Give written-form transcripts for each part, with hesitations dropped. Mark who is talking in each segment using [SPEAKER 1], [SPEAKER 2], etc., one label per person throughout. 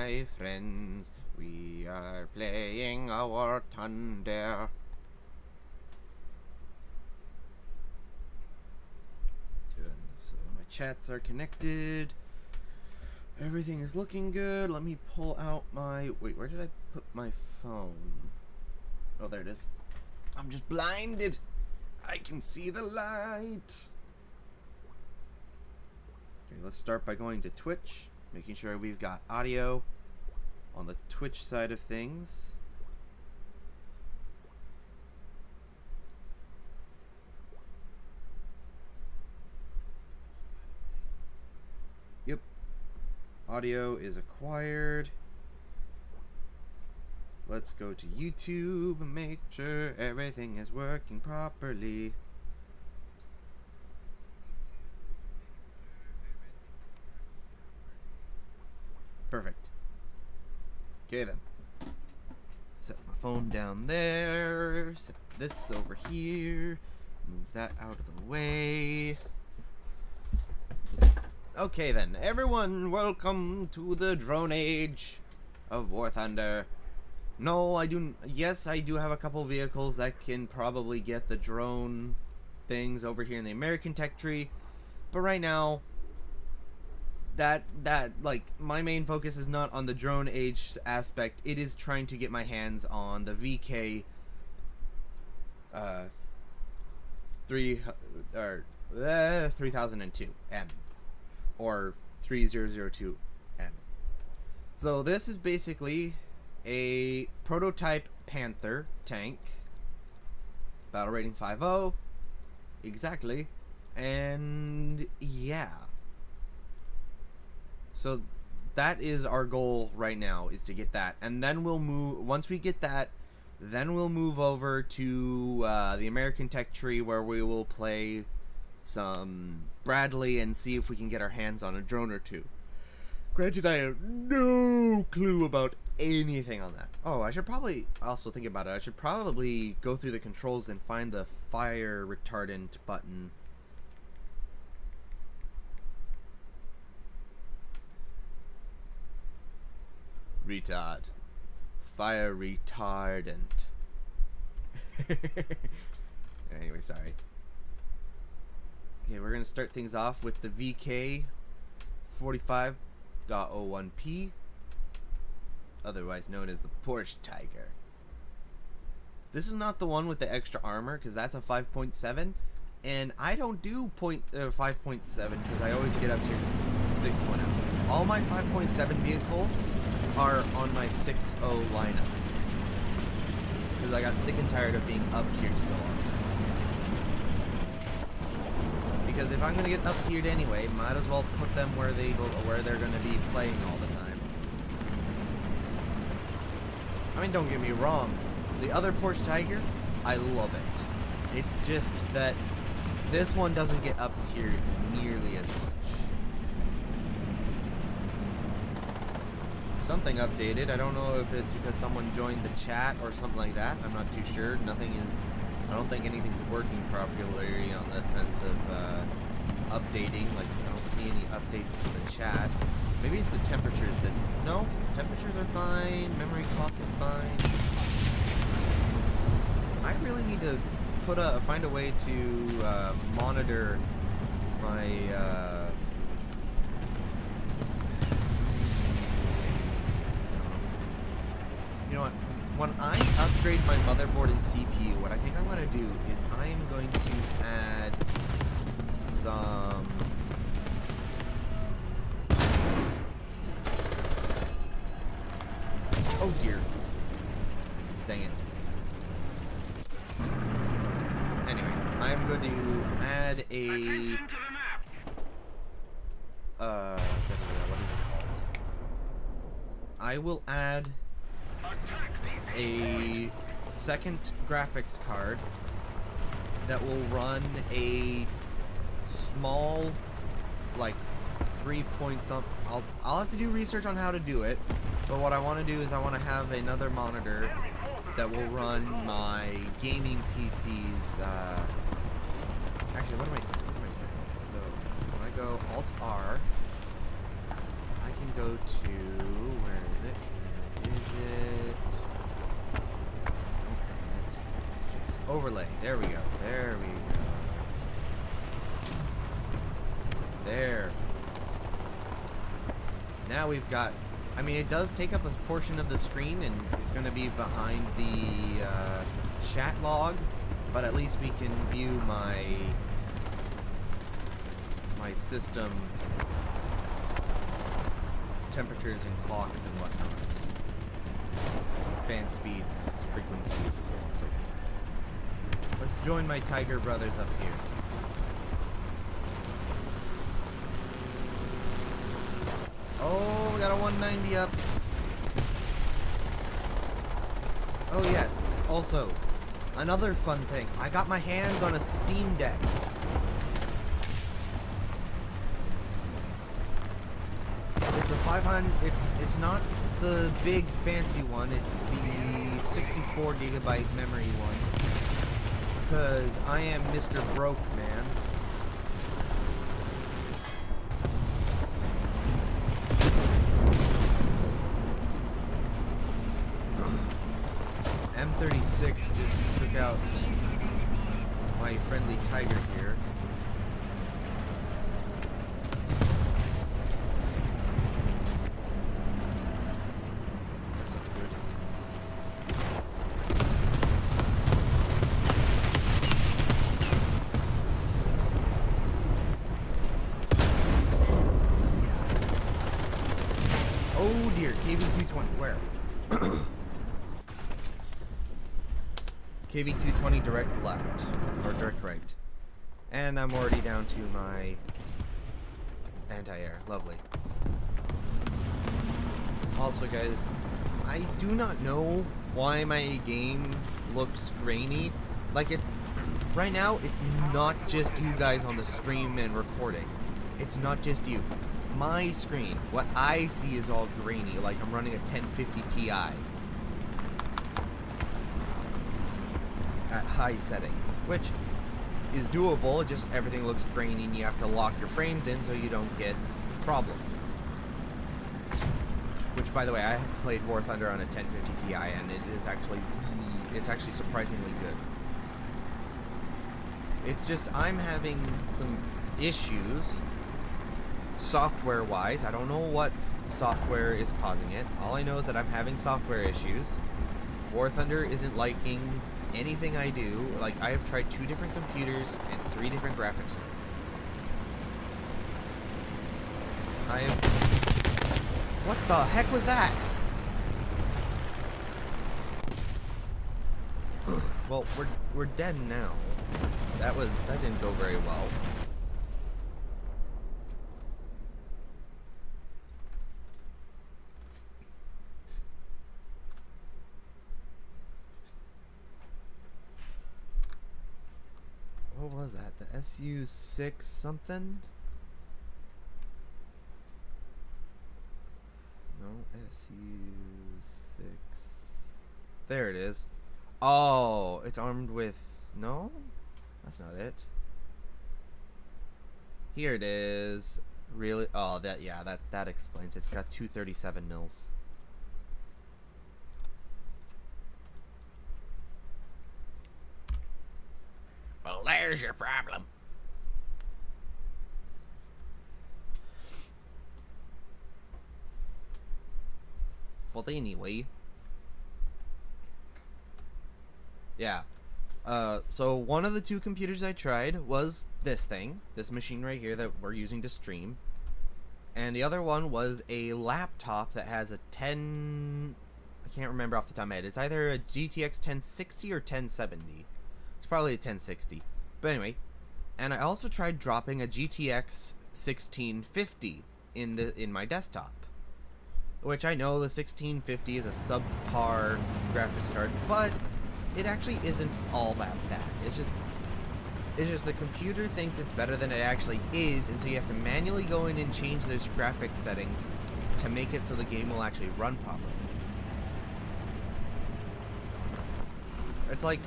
[SPEAKER 1] my friends. We are playing a War Thunder. So my chats are connected. Everything is looking good. Let me pull out my... Wait, where did I put my phone? Oh, there it is. I'm just blinded. I can see the light. Okay, let's start by going to Twitch. Making sure we've got audio on the Twitch side of things. Yep. Audio is acquired. Let's go to YouTube and make sure everything is working properly. Perfect. Okay then. Set my phone down there. Set this over here. Move that out of the way. Okay then, everyone, welcome to the drone age of War Thunder. No, yes, I do have a couple vehicles that can probably get the drone things over here in the American tech tree, but right now, like, my main focus is not on the drone age aspect. It is trying to get my hands on the VK 3002 M or 3002 M. So this is basically a prototype Panther tank, battle rating 5.0 exactly, and yeah. So that is our goal right now, is to get that, and then we'll move. Once we get that, then we'll move over to the American tech tree, where we will play some Bradley and see if we can get our hands on a drone or two. Granted, I have no clue about anything on that. Oh, I should probably also think about it. I should probably go through the controls and find the fire retardant button. Retard. Fire retardant. Anyway, sorry. Okay, we're gonna start things off with the VK 45.01P, otherwise known as the Porsche Tiger. This is not the one with the extra armor, because that's a 5.7, and I don't do 5.7 because I always get up to 6.0. All my 5.7 vehicles are on my 6.0 lineups, because I got sick and tired of being up-tiered so often. Because if I'm going to get up-tiered anyway, might as well put them where they're going to be playing all the time. I mean, don't get me wrong, the other Porsche Tiger, I love it. It's just that this one doesn't get up-tiered nearly as much. Something updated. I don't know if it's because someone joined the chat or something like that. I'm not too sure. I don't think anything's working properly on the sense of updating. Like, I don't see any updates to the chat. Maybe it's the temperatures that... No, temperatures are fine. Memory clock is fine. I really need to find a way to monitor my... You know what? When I upgrade my motherboard and CPU, what I think I'm going to do is I am going to add some... Oh dear. Dang it. Anyway, I'm going to add a... what is it called? I will add a second graphics card that will run a small, like, 3-point something. I'll have to do research on how to do it, but what I want to do is I want to have another monitor that will run my gaming PC's. Actually, what am I saying? So when I go Alt R, I can go to, where is Overlay. There we go. There we go. There. Now we've got... I mean, it does take up a portion of the screen, and it's going to be behind the chat log, but at least we can view my system temperatures and clocks and whatnot. Fan speeds, frequencies, so on and so forth. Let's join my Tiger brothers up here. Oh, we got a 190 up. Oh yes, also, another fun thing. I got my hands on a Steam Deck. It's the 500, it's not the big fancy one, it's the 64 gigabyte memory one. Because I am Mr. Broke, man. M36 just took out my friendly Tiger here. That's not good. Oh dear, KV-220, where? KV-220 direct left, or direct right. And I'm already down to my anti-air. Lovely. Also, guys, I do not know why my game looks grainy. Like, right now, it's not just you guys on the stream and recording. It's not just you. My screen, what I see is all grainy, like I'm running a 1050 Ti. At high settings, which is doable, just everything looks grainy and you have to lock your frames in so you don't get problems. Which, by the way, I have played War Thunder on a 1050 Ti and it's actually surprisingly good. It's just I'm having some issues software-wise. I don't know what software is causing it. All I know is that I'm having software issues. War Thunder isn't liking anything I do. Like, I have tried 2 different computers and 3 different graphics cards. I am... What the heck was that? Well, we're dead now. That didn't go very well. What was that? The SU-6 something? No, SU-6. There it is. Oh, it's armed with... No? That's not it. Here it is. Really? Oh, that explains it. It's got 237 mils. Well, there's your problem. Well, anyway. Yeah. So one of the 2 computers I tried was this thing. This machine right here that we're using to stream. And the other one was a laptop that has a 10... I can't remember off the top of my head. It's either a GTX 1060 or 1070. It's probably a 1060. But anyway, and I also tried dropping a GTX 1650 in my desktop. Which I know the 1650 is a subpar graphics card, but it actually isn't all that bad. It's just the computer thinks it's better than it actually is, and so you have to manually go in and change those graphics settings to make it so the game will actually run properly. It's like,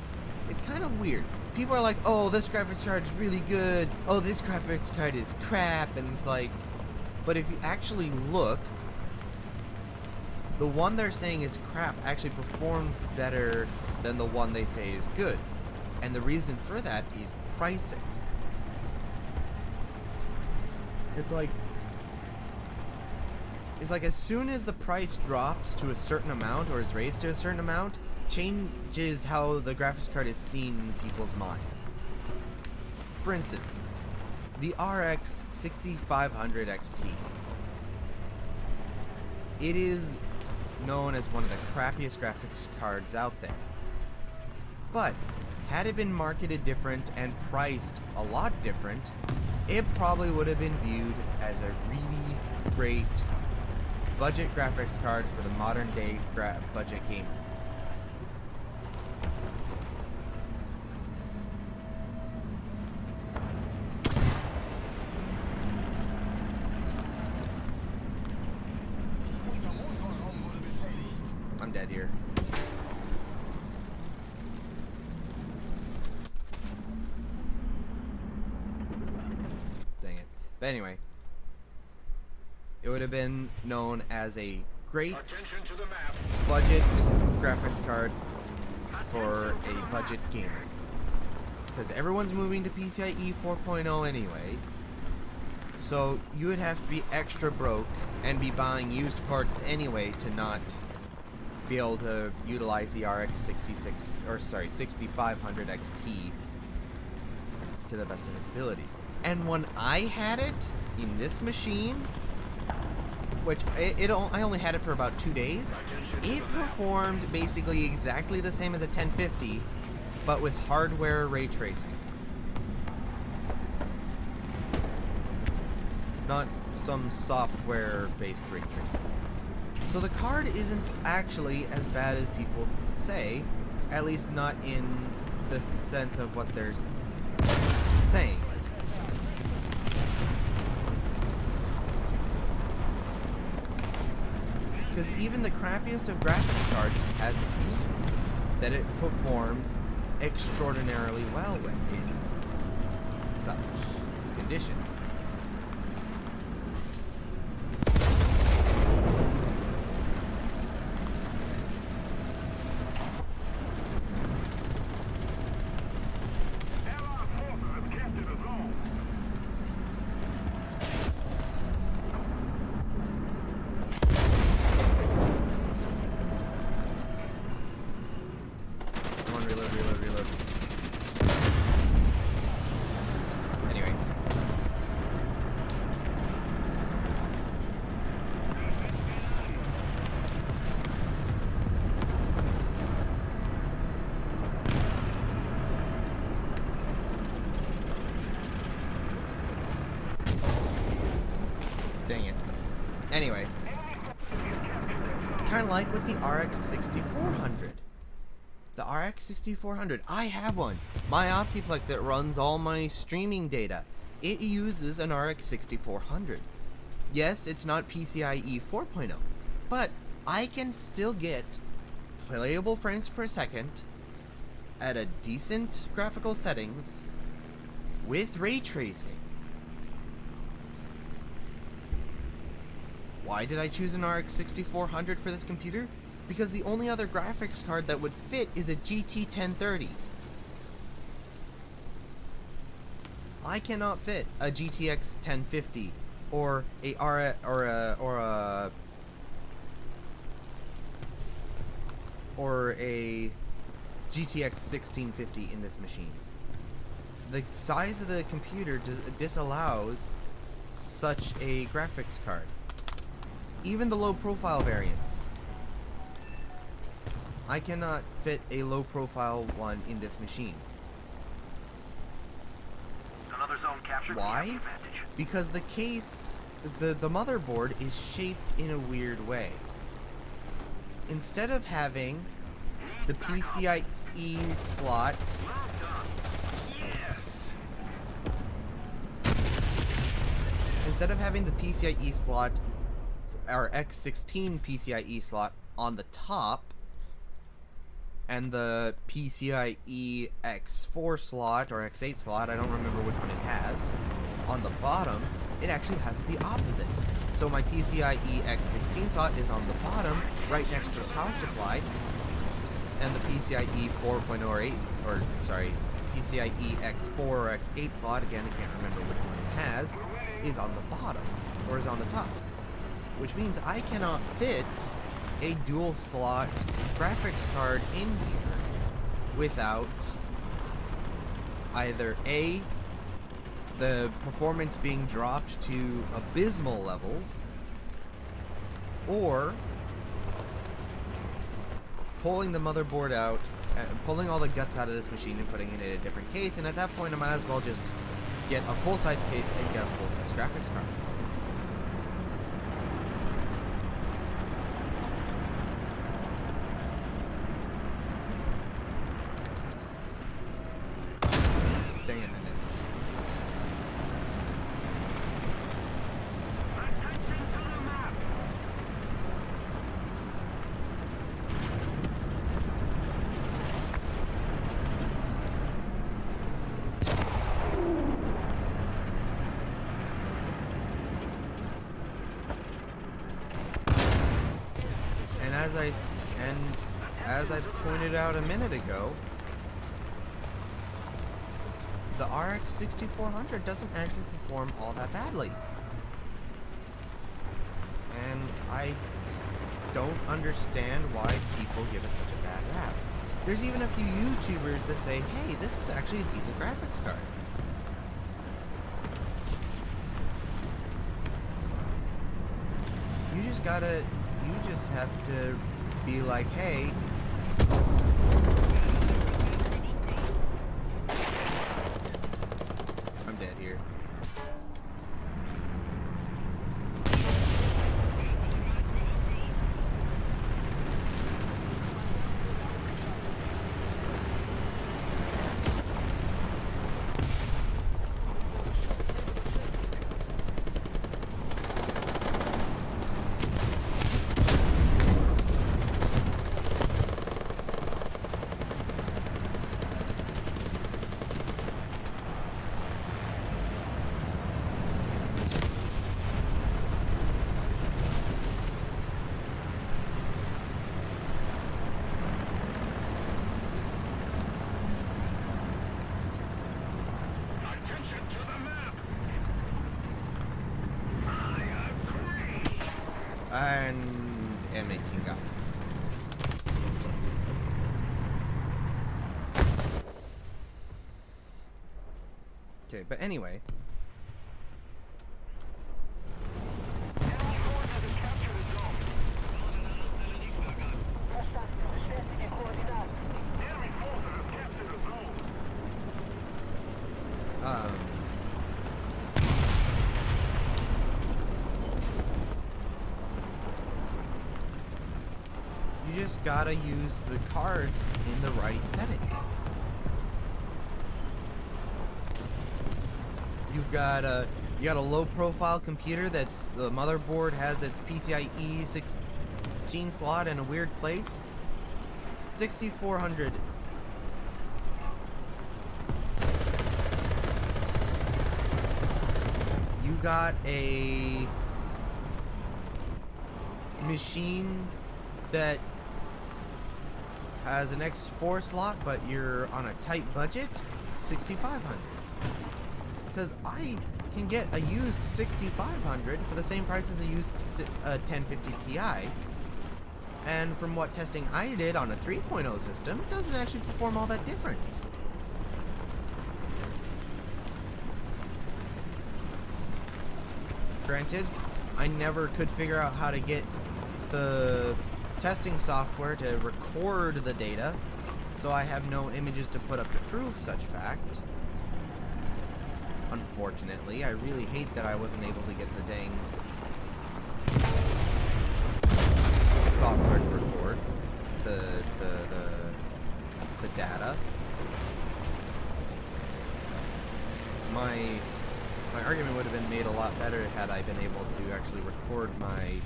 [SPEAKER 1] it's kind of weird. People are like, oh, this graphics card is really good. Oh, this graphics card is crap. And it's like, but if you actually look, the one they're saying is crap actually performs better than the one they say is good. And the reason for that is pricing. It's like as soon as the price drops to a certain amount or is raised to a certain amount, changes how the graphics card is seen in people's minds. For instance, the RX 6500 XT. It is known as one of the crappiest graphics cards out there. But had it been marketed different and priced a lot different, it probably would have been viewed as a really great budget graphics card for the modern day budget gamer. I'm dead here. Dang it. But anyway, it would have been known as a great budget graphics card for a budget gamer. Because everyone's moving to PCIe 4.0 anyway. So you would have to be extra broke and be buying used parts anyway to not be able to utilize the RX 6500 XT to the best of its abilities. And when I had it in this machine, which I only had it for about 2 days, it performed basically exactly the same as a 1050, but with hardware ray tracing. Not some software-based ray tracing. So the card isn't actually as bad as people say, at least not in the sense of what they're saying. Because even the crappiest of graphics cards has its uses that it performs extraordinarily well with in such conditions. Reload. Anyway. Dang it. Anyway. Kind of like with the RX 6400. The RX 6400, I have one. My Optiplex that runs all my streaming data. It uses an RX 6400. Yes, it's not PCIe 4.0, but I can still get playable frames per second at a decent graphical settings with ray tracing. Why did I choose an RX 6400 for this computer? Because the only other graphics card that would fit is a GT 1030. I cannot fit a GTX 1050 or a GTX 1650 in this machine. The size of the computer disallows such a graphics card. Even the low profile variants. I cannot fit a low profile one in this machine.
[SPEAKER 2] Another zone captured.
[SPEAKER 1] Why? Because the case, the motherboard is shaped in a weird way. Instead of having the PCIe slot our X16 PCIe slot on the top and the PCIe X4 slot or X8 slot, I don't remember which one it has, on the bottom, it actually has the opposite. So my PCIe X16 slot is on the bottom, right next to the power supply, and the PCIe 4.0 or 8, or sorry, PCIe X4 or X8 slot, again I can't remember which one it has, is on the bottom, or is on the top. Which means I cannot fit a dual slot graphics card in here without either A, the performance being dropped to abysmal levels, or pulling the motherboard out, pulling all the guts out of this machine and putting it in a different case, and at that point I might as well just get a full-size case and get a full-size graphics card. Dang it, I missed. And as I pointed out a minute ago, the RX 6400 doesn't actually perform all that badly. And I just don't understand why people give it such a bad rap. There's even a few YouTubers that say, hey, this is actually a decent graphics card. You just have to be like, hey, I'm dead here. And M18 got it. Okay, but anyway. You just gotta use the cards in the right setting. You got a low profile computer that's the motherboard has its PCIe 16 slot in a weird place. 6400. You got a machine that has an X4 slot, but you're on a tight budget, 6500. Because I can get a used 6500 for the same price as a used 1050 Ti. And from what testing I did on a 3.0 system, it doesn't actually perform all that different. Granted, I never could figure out how to get the testing software to record the data, so I have no images to put up to prove such fact. Unfortunately, I really hate that I wasn't able to get the dang software to record the data. My argument would have been made a lot better had I been able to actually record my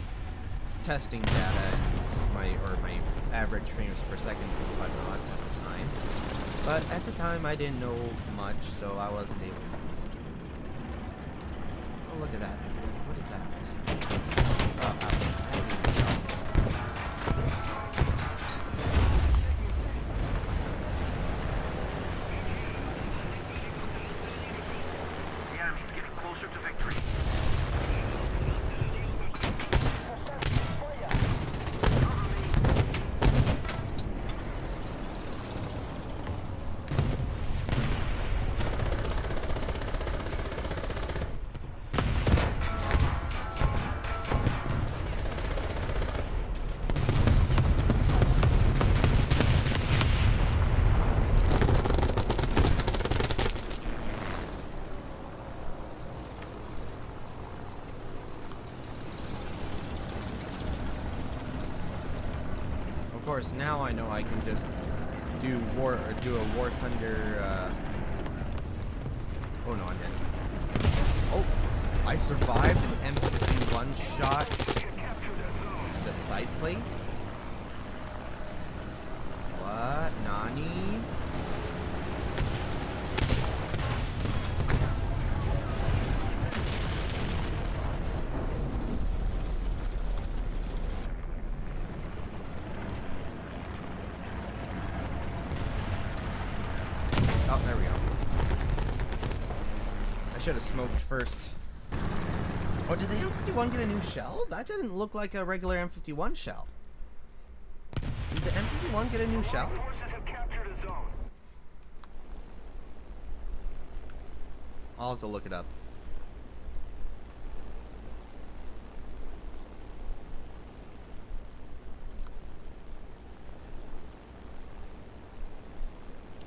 [SPEAKER 1] testing data and my average frames per second and whatnot at the time. But at the time I didn't know much, so I wasn't able to use it. Oh, look at that. What is that? Oh, Of course, now I know I can just do a War Thunder. Oh no, I'm dead. Oh, I survived an M51 shot to the side plate. What? Nani? Oh, there we go. I should have smoked first. Oh, did the M51 get a new shell? That didn't look like a regular M51 shell. Did the M51 get a new shell?
[SPEAKER 2] Forces have captured a zone.
[SPEAKER 1] I'll have to look it up.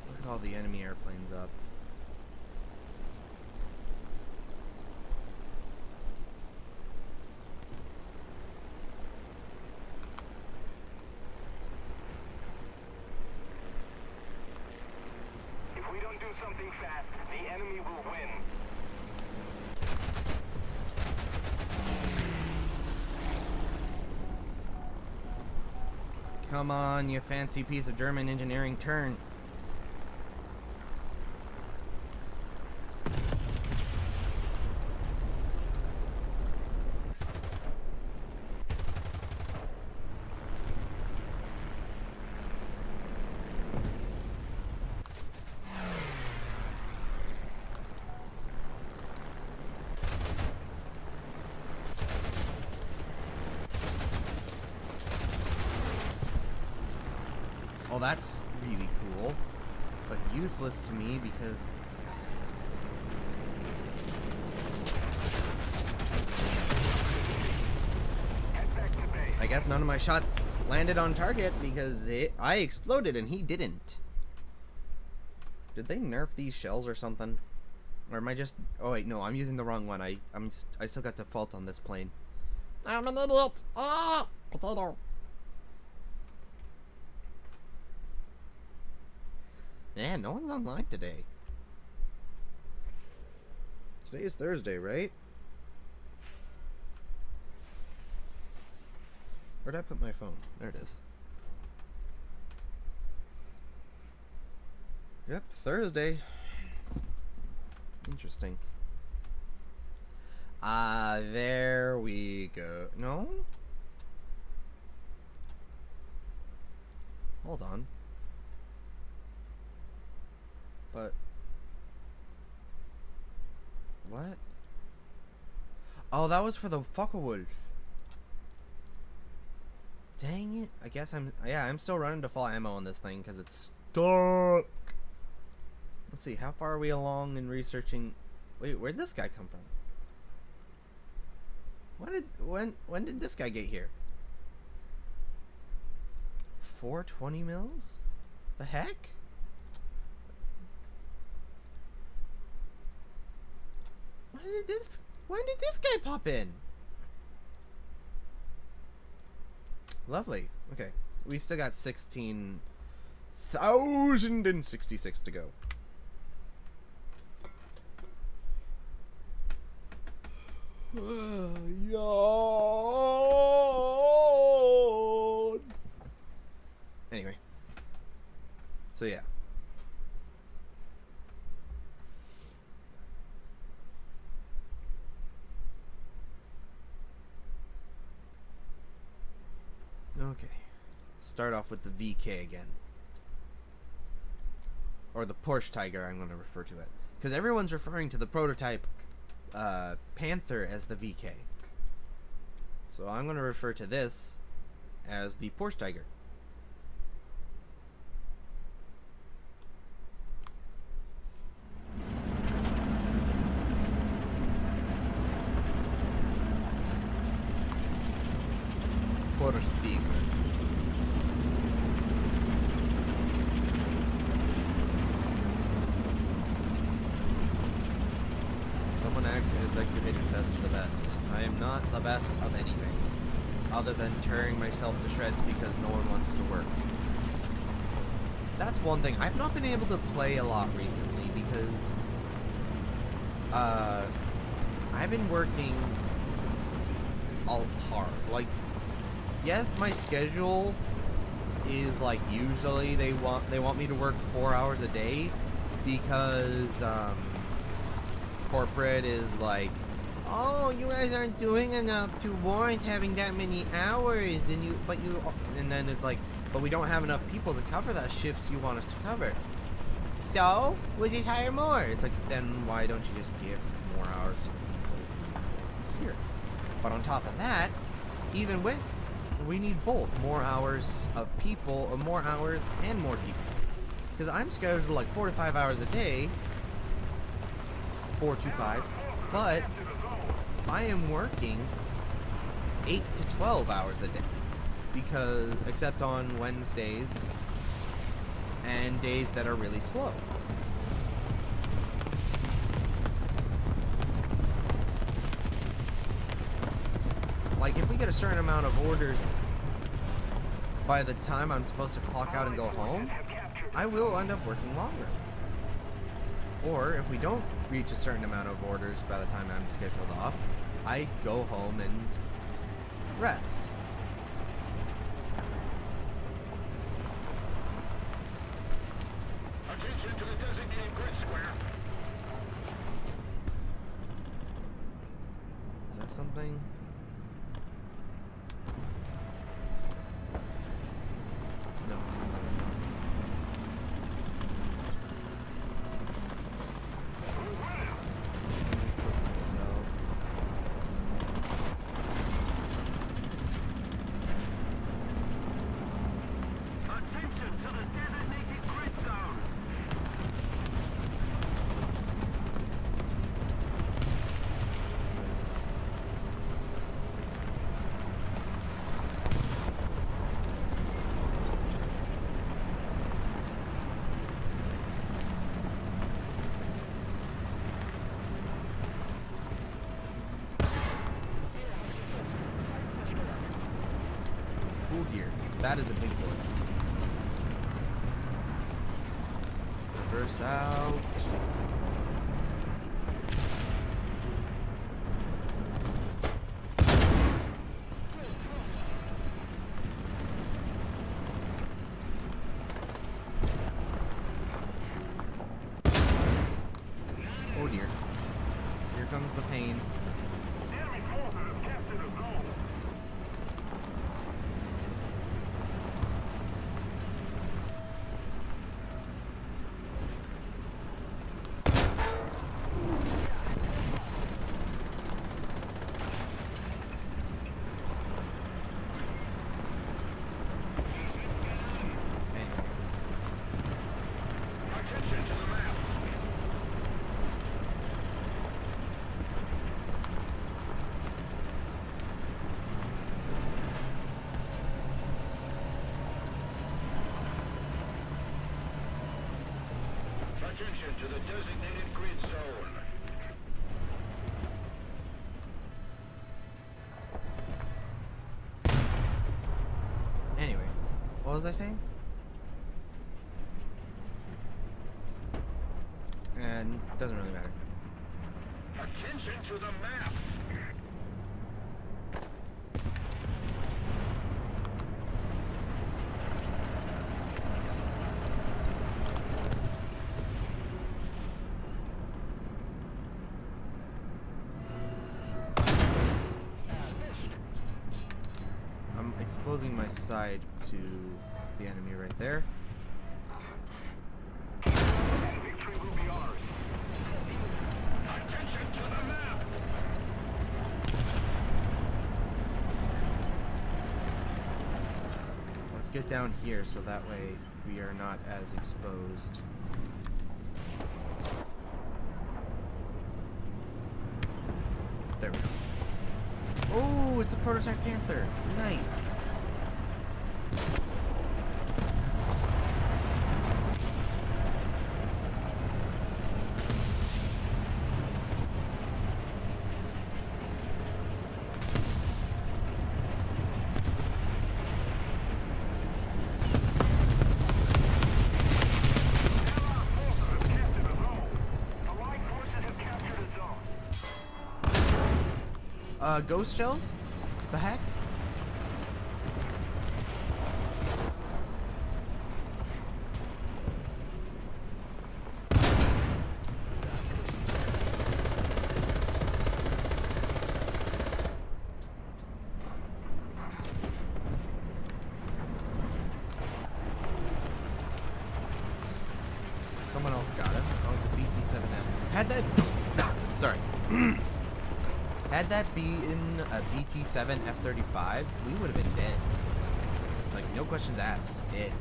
[SPEAKER 1] Look at all the enemy airplanes up.
[SPEAKER 2] If we don't do something fast, the enemy will win.
[SPEAKER 1] Come on, you fancy piece of German engineering, turn. Oh, that's really cool, but useless to me because
[SPEAKER 2] Head back to base.
[SPEAKER 1] I guess none of my shots landed on target because I exploded and he didn't. Did they nerf these shells or something? Or am I just... Oh wait, no, I'm using the wrong one. I still got default on this plane. I'm an idiot. Ah, potato. Man, no one's online today. Today is Thursday, right? Where'd I put my phone? There it is. Yep, Thursday. Interesting. There we go. No? Hold on. But what? Oh, that was for the Focke-Wulf. Dang it. I guess I'm still running to full ammo on this thing because it's stuck. Let's see, how far are we along in researching? Wait, where'd this guy come from? When did this guy get here? 420 mils? The heck? When did this guy pop in? Lovely. Okay. We still got 16,066 to go. Yawn. Anyway. So yeah. Okay. Start off with the VK again. Or the Porsche Tiger, I'm going to refer to it. Because everyone's referring to the prototype Panther as the VK. So I'm going to refer to this as the Porsche Tiger. Porsche Tiger. Someone has activated best of the best. I am not the best of anything. other than tearing myself to shreds because no one wants to work. That's one thing. I've not been able to play a lot recently because I've been working all hard. Like, yes, my schedule is like usually they want me to work 4 hours a day because corporate is like, oh, you guys aren't doing enough to warrant having that many hours, and then it's like, but we don't have enough people to cover that shifts you want us to cover. So we'll just hire more. It's like, then why don't you just give more hours to the people here? But on top of that, even with, we need both more hours of people, or more hours and more people. Because I'm scheduled like 4 to 5 hours a day, 4 to 5, but I am working 8 to 12 hours a day. Because, except on Wednesdays and days that are really slow. Like, if we get a certain amount of orders by the time I'm supposed to clock out and go home, I will end up working longer. Or, if we don't reach a certain amount of orders by the time I'm scheduled off, I go home and rest.
[SPEAKER 2] Attention to the designated grid square.
[SPEAKER 1] Is that something? No, that's not. Myself.
[SPEAKER 2] Attention to the designated grid zone.
[SPEAKER 1] Full gear. That is a big boy. Reverse out. Oh dear. Here comes the pain.
[SPEAKER 2] Enemy forces have captured a zone.
[SPEAKER 1] Anyway.
[SPEAKER 2] Attention to the map. Attention to the designated grid zone.
[SPEAKER 1] Anyway. What was I saying? And doesn't really matter.
[SPEAKER 2] Attention to the map.
[SPEAKER 1] I'm exposing my side to the enemy right there.
[SPEAKER 2] Victory will be ours. Attention to the map.
[SPEAKER 1] Let's get down here so that way we are not as exposed. There we go. Oh, it's a prototype Panther. Nice. ghost shells? The heck? Someone else got him. Oh, it's a BT-7F. Had that... Sorry. Had that been a BT-7 F-35, we would have been dead. Like, no questions asked. Dead.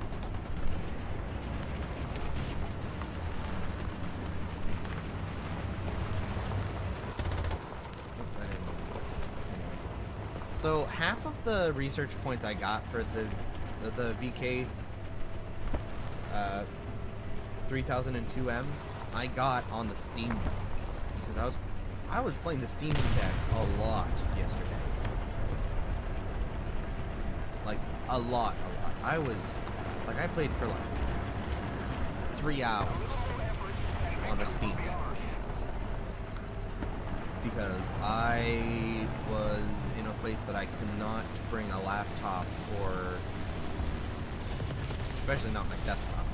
[SPEAKER 1] So, half of the research points I got for the VK 3002M, I got on the Steam Deck because I was playing the Steam Deck a lot yesterday. Like a lot. I played for like 3 hours on the Steam Deck because I was in a place that I could not bring a laptop or especially not my desktop.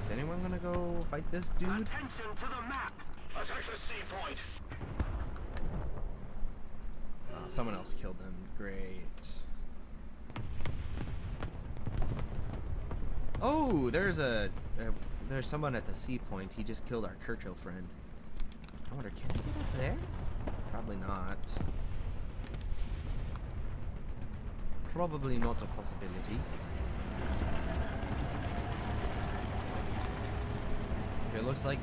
[SPEAKER 1] Is anyone gonna go fight this dude?
[SPEAKER 2] Attention to the map. Attack the C point.
[SPEAKER 1] Oh, someone else killed them. Great. Oh, there's someone at the C point. He just killed our Churchill friend. I wonder, can he get up there? Probably not. Probably not a possibility. It looks like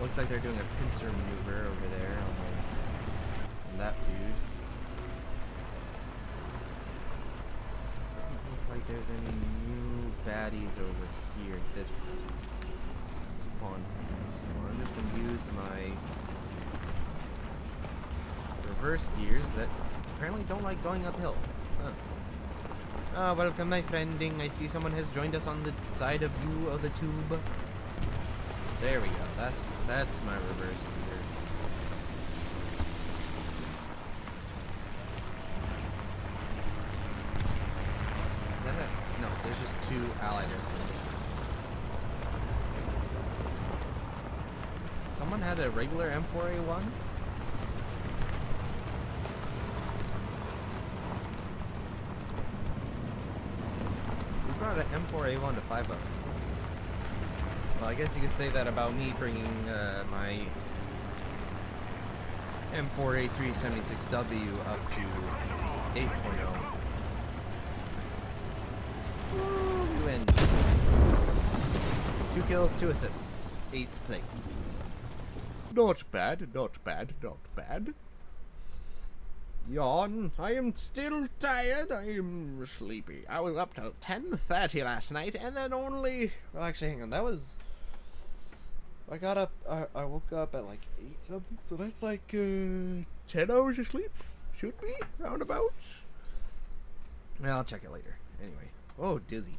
[SPEAKER 1] looks like they're doing a pincer maneuver over there on that dude. Doesn't look like there's any new baddies over here at this spawn point, so I'm just gonna use my reverse gears that apparently don't like going uphill. Huh. Ah, welcome my friending. I see someone has joined us on the side of you of the tube. There we go. That's my reverse gear. Is that a... No, there's just 2 allied airplanes. Someone had a regular M4A1? Brought an M4A1 to 5-0. Well, I guess you could say that about me bringing my M4A376W up to 8.0. You win. 2 kills, 2 assists, 8th place. Not bad, not bad, not bad. Yawn. I am still tired. I am sleepy. I was up till 10:30 last night, and then only... Well, actually, hang on. That was... I got up... I woke up at like 8 something, so that's like 10 hours of sleep. Should be roundabout. Well, I'll check it later. Anyway. Oh, dizzy.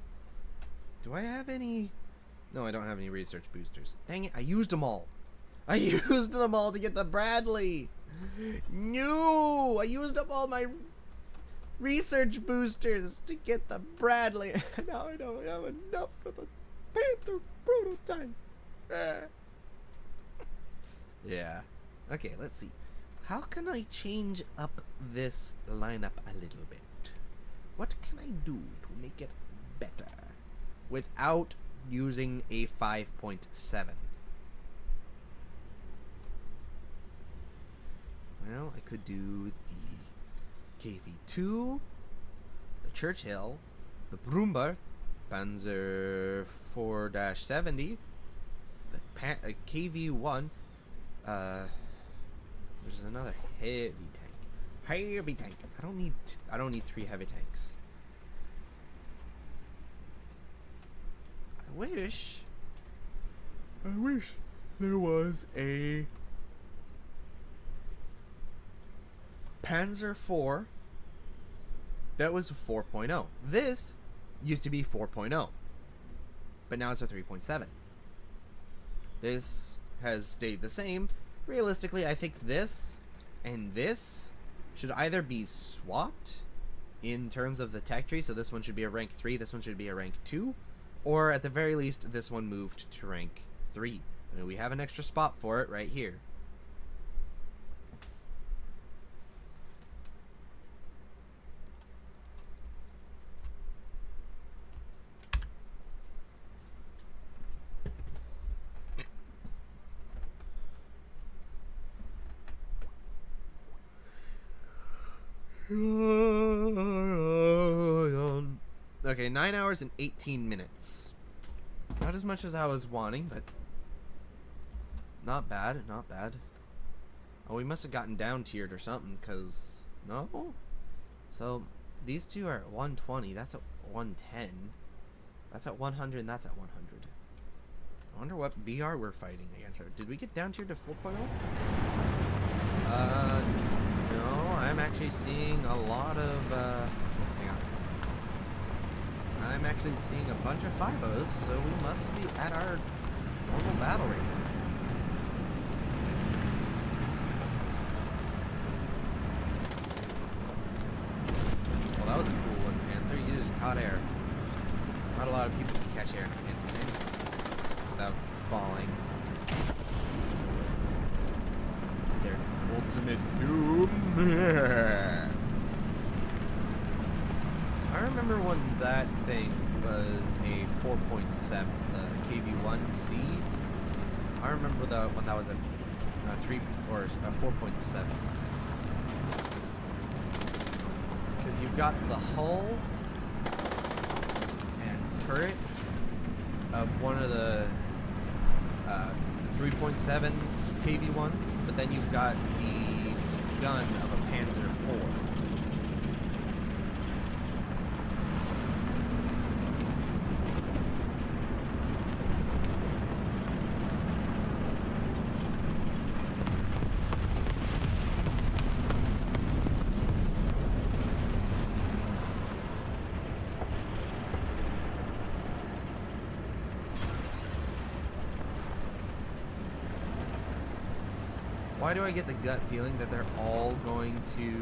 [SPEAKER 1] Do I have any... No, I don't have any research boosters. Dang it! I used them all. I used them all to get the Bradley. No, I used up all my research boosters to get the Bradley. Now I don't have enough for the Panther prototype. Yeah. Okay, let's see. How can I change up this lineup a little bit? What can I do to make it better without using a 5.7? Well, I could do the KV-2, the Churchill, the Brumber, Panzer 4-70, the KV-1, there's another heavy tank. Heavy tank. I don't need 3 heavy tanks. I wish there was a Panzer IV that was 4.0. This used to be 4.0. but now it's a 3.7. This has stayed the same. Realistically, I think this and this should either be swapped in terms of the tech tree, so this one should be a rank 3, this one should be a rank 2, or at the very least, this one moved to rank 3. I mean, we have an extra spot for it right here. Okay, 9 hours and 18 minutes. Not as much as I was wanting, but not bad, not bad. Oh, we must have gotten down tiered or something, because no? So these two are at 120, that's at 110. That's at 100, and that's at 100. I wonder what BR we're fighting against her. Did we get down tiered to 4.0? No, I'm actually seeing a lot of, hang on. I'm actually seeing a bunch of 5-0s, so we must be at our normal battle rate. Well, that was a cool one, Panther. You just caught air. Not a lot of people can catch air in a Panther game without falling to their ultimate doom. I remember when that thing was a 4.7, the KV-1C. I remember when that was a 3 or a 4.7. Because you've got the hull and turret of one of the 3.7 KV-1s, but then you've got the gun of a Panzer IV. Why do I get the gut feeling that they're all going to...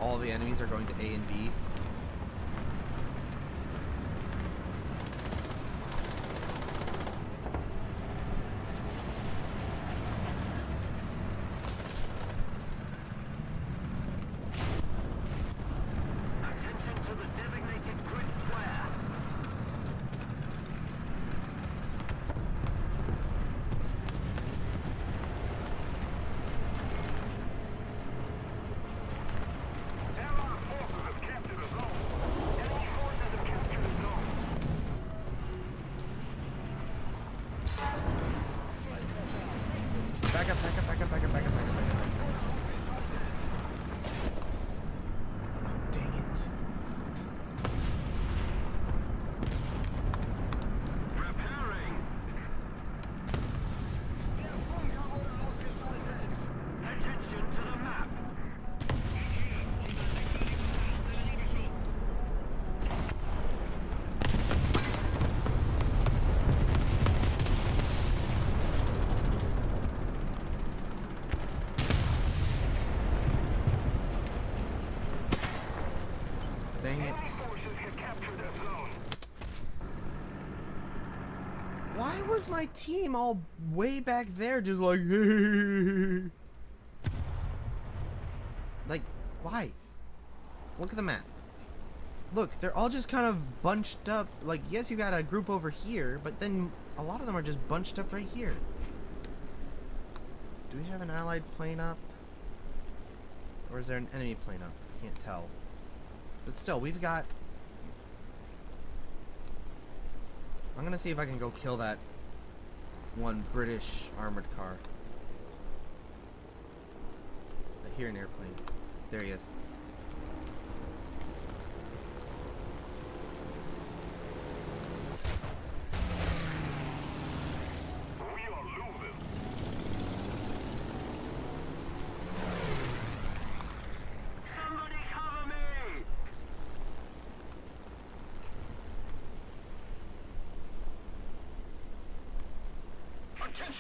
[SPEAKER 1] all the enemies are going to A and B?
[SPEAKER 2] Attention to the designated grid square. Airline forces have captured a zone. Enemy forces have captured a zone.
[SPEAKER 1] Back up, back up, back up, back up, back up, back up, back up, back up. Oh, dang it.
[SPEAKER 2] Repairing. Attention to the map.
[SPEAKER 1] Dang it.
[SPEAKER 2] Forces have captured that zone.
[SPEAKER 1] Why was my team all way back there just like... like, why? Look at the map. Look, they're all just kind of bunched up. Like, yes, you got a group over here, but then a lot of them are just bunched up right here. Do we have an allied plane up? Or is there an enemy plane up? I can't tell. But still, we've got... I'm gonna see if I can go kill that one British armored car. I hear an airplane. There he is.
[SPEAKER 2] We are losing. Somebody cover me!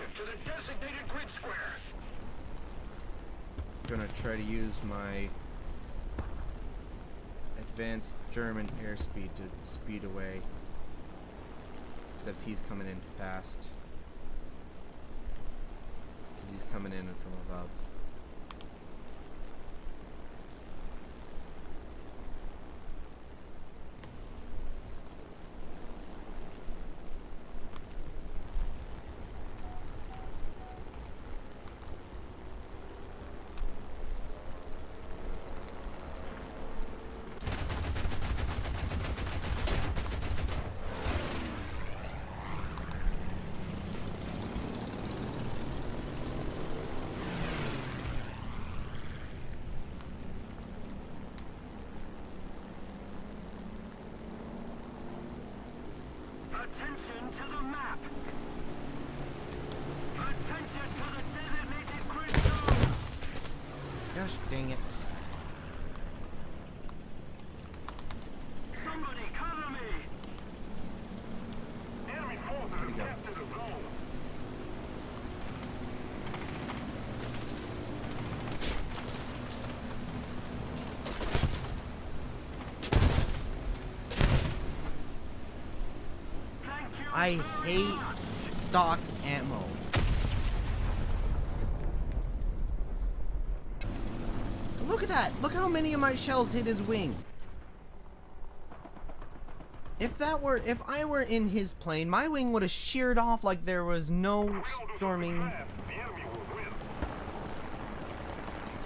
[SPEAKER 2] attention to the designated grid square.
[SPEAKER 1] Gonna try to use my advanced German airspeed to speed away. Except he's coming in fast. Because he's coming in from above.
[SPEAKER 2] Attention to the map. Attention to the designated grid zone.
[SPEAKER 1] Gosh dang it.
[SPEAKER 2] Somebody cover me. Enemy forces
[SPEAKER 1] Where'd he
[SPEAKER 2] have
[SPEAKER 1] go?
[SPEAKER 2] captured the zone. Thank you
[SPEAKER 1] I
[SPEAKER 2] very
[SPEAKER 1] hate
[SPEAKER 2] much.
[SPEAKER 1] stock ammo. Look at that! Look how many of my shells hit his wing. If I were in his plane, my wing would have sheared off like there was no storming.
[SPEAKER 2] The enemy will win.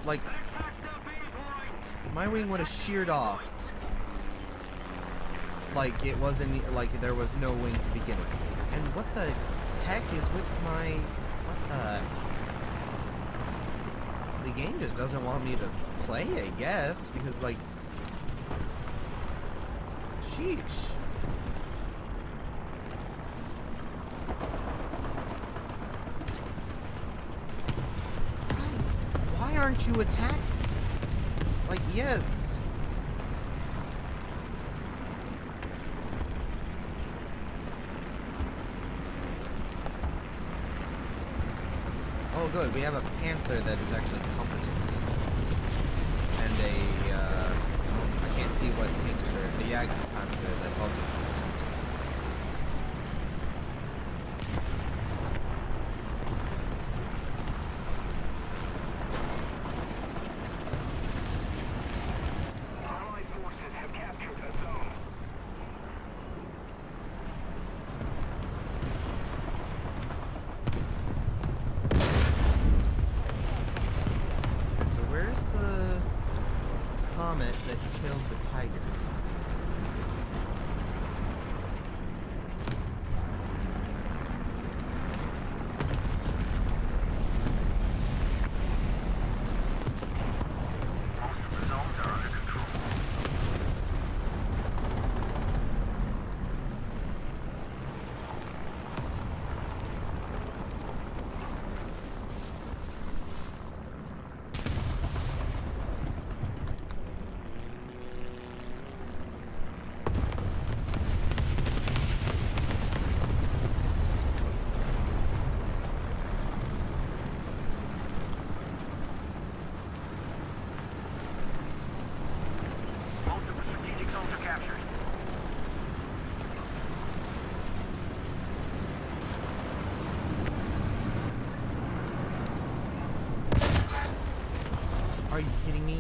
[SPEAKER 1] Like,
[SPEAKER 2] Attack the B point.
[SPEAKER 1] my wing would have sheared off. Like it wasn't, like there was no wing to begin with. And what the heck is with my, what the game just doesn't want me to play, I guess, because like, sheesh. Guys, why aren't you attacking? Like, yes. Oh, good. We have a Panther that is actually competent. And I can't see what tank destroyer. The Jagdpanther that's also competent.
[SPEAKER 2] Allied forces have captured a zone.
[SPEAKER 1] So where's the comet that killed the tiger?
[SPEAKER 2] Most of the zones are under control. Most of the strategic zones are captured.
[SPEAKER 1] Are you kidding me?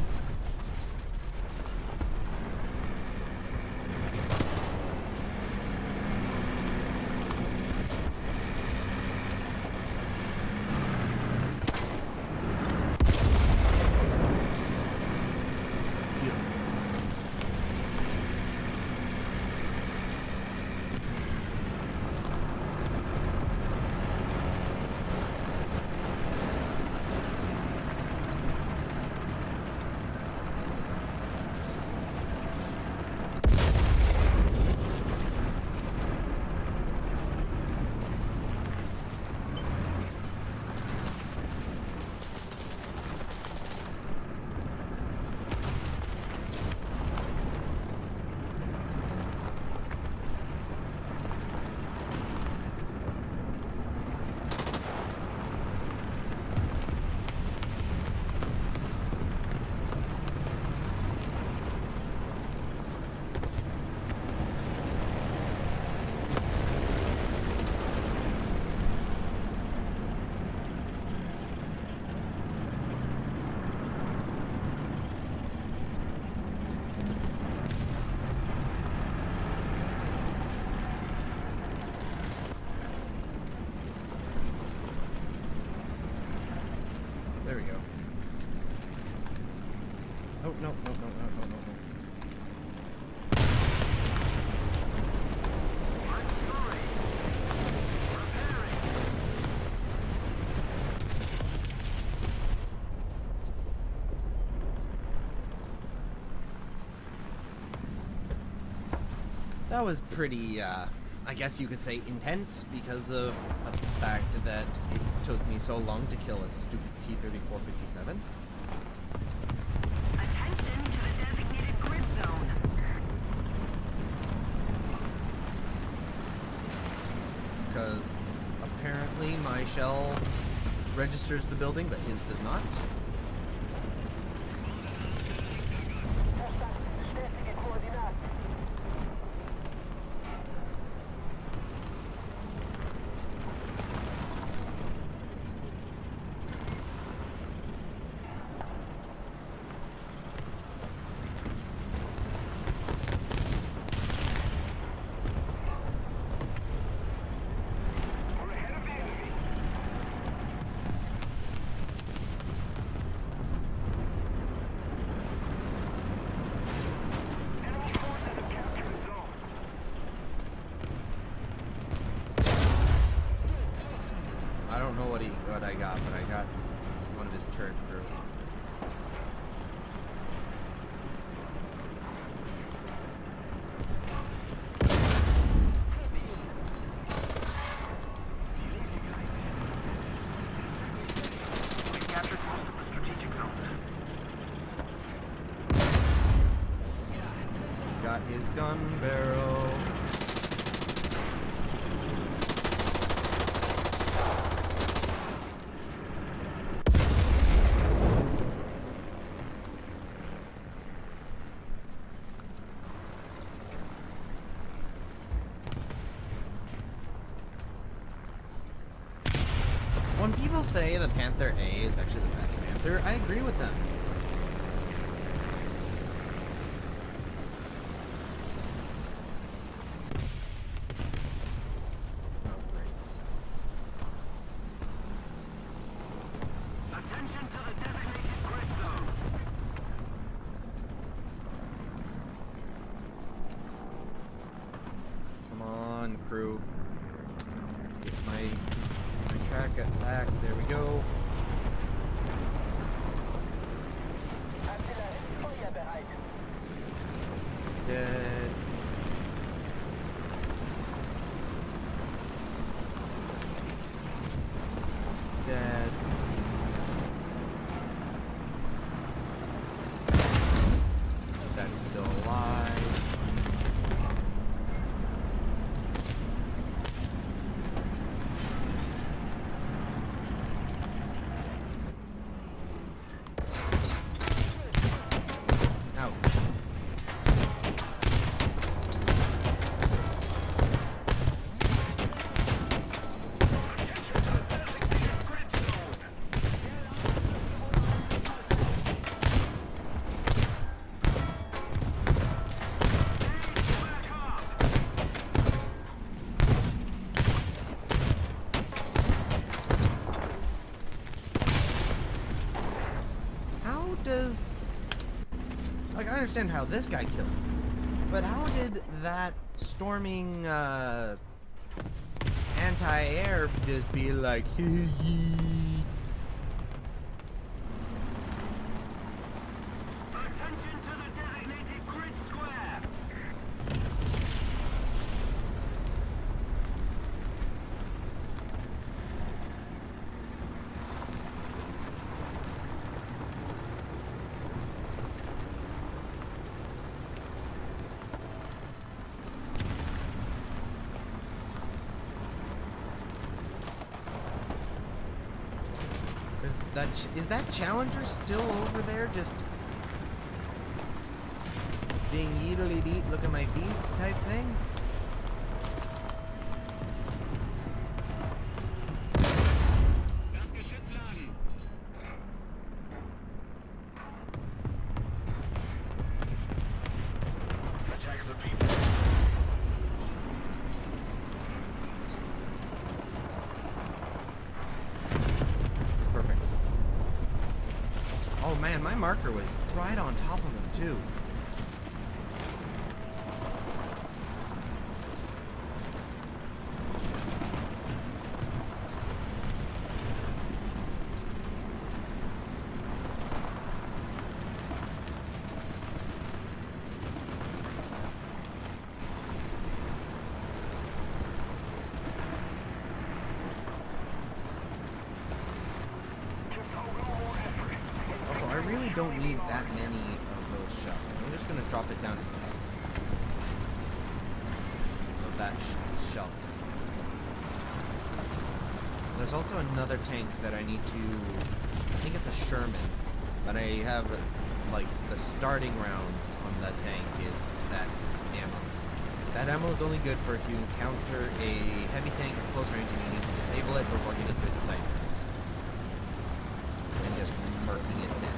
[SPEAKER 1] Beautiful. go. Oh, no, no, no, no, no, no, no. That was pretty, I guess you could say intense because of the fact that it took me so long to kill a stupid T-3457.
[SPEAKER 3] Attention to the designated grid zone.
[SPEAKER 1] Because apparently my shell registers the building, but his does not.
[SPEAKER 2] We're ahead of the enemy. Enemy forces have captured the zone.
[SPEAKER 1] I don't know what I got, but I got one of his turret crew.
[SPEAKER 2] We captured most of the strategic zones.
[SPEAKER 1] Got his gun barrel. When people say the Panther A is actually the best Panther, I agree with them. Oh, great.
[SPEAKER 2] Attention to the designated grid zone.
[SPEAKER 1] Come on, crew. Get my track back. There we go. Dead. It's dead. That's still alive. Ouch.
[SPEAKER 2] Attention to the designated grid zone. Back up.
[SPEAKER 1] How does... Like, I understand how this guy killed him, but how did that storming, anti-air just be like, yeet?
[SPEAKER 2] Attention to the designated grid square.
[SPEAKER 1] Is that Challenger still over there, just being yeetily deet, look at my feet type thing?
[SPEAKER 2] Attack the people.
[SPEAKER 1] Perfect. Oh man, my marker was right on top of him too. Also, I really don't need that many of those shots. I'm just gonna drop it down to 10 of that shell. There's also another tank that I need to. I think it's a Sherman, but I have like the starting rounds on that tank is that ammo. That ammo is only good for if you encounter a heavy tank at close range and you need to disable it before getting good sight of it. And just murking it down.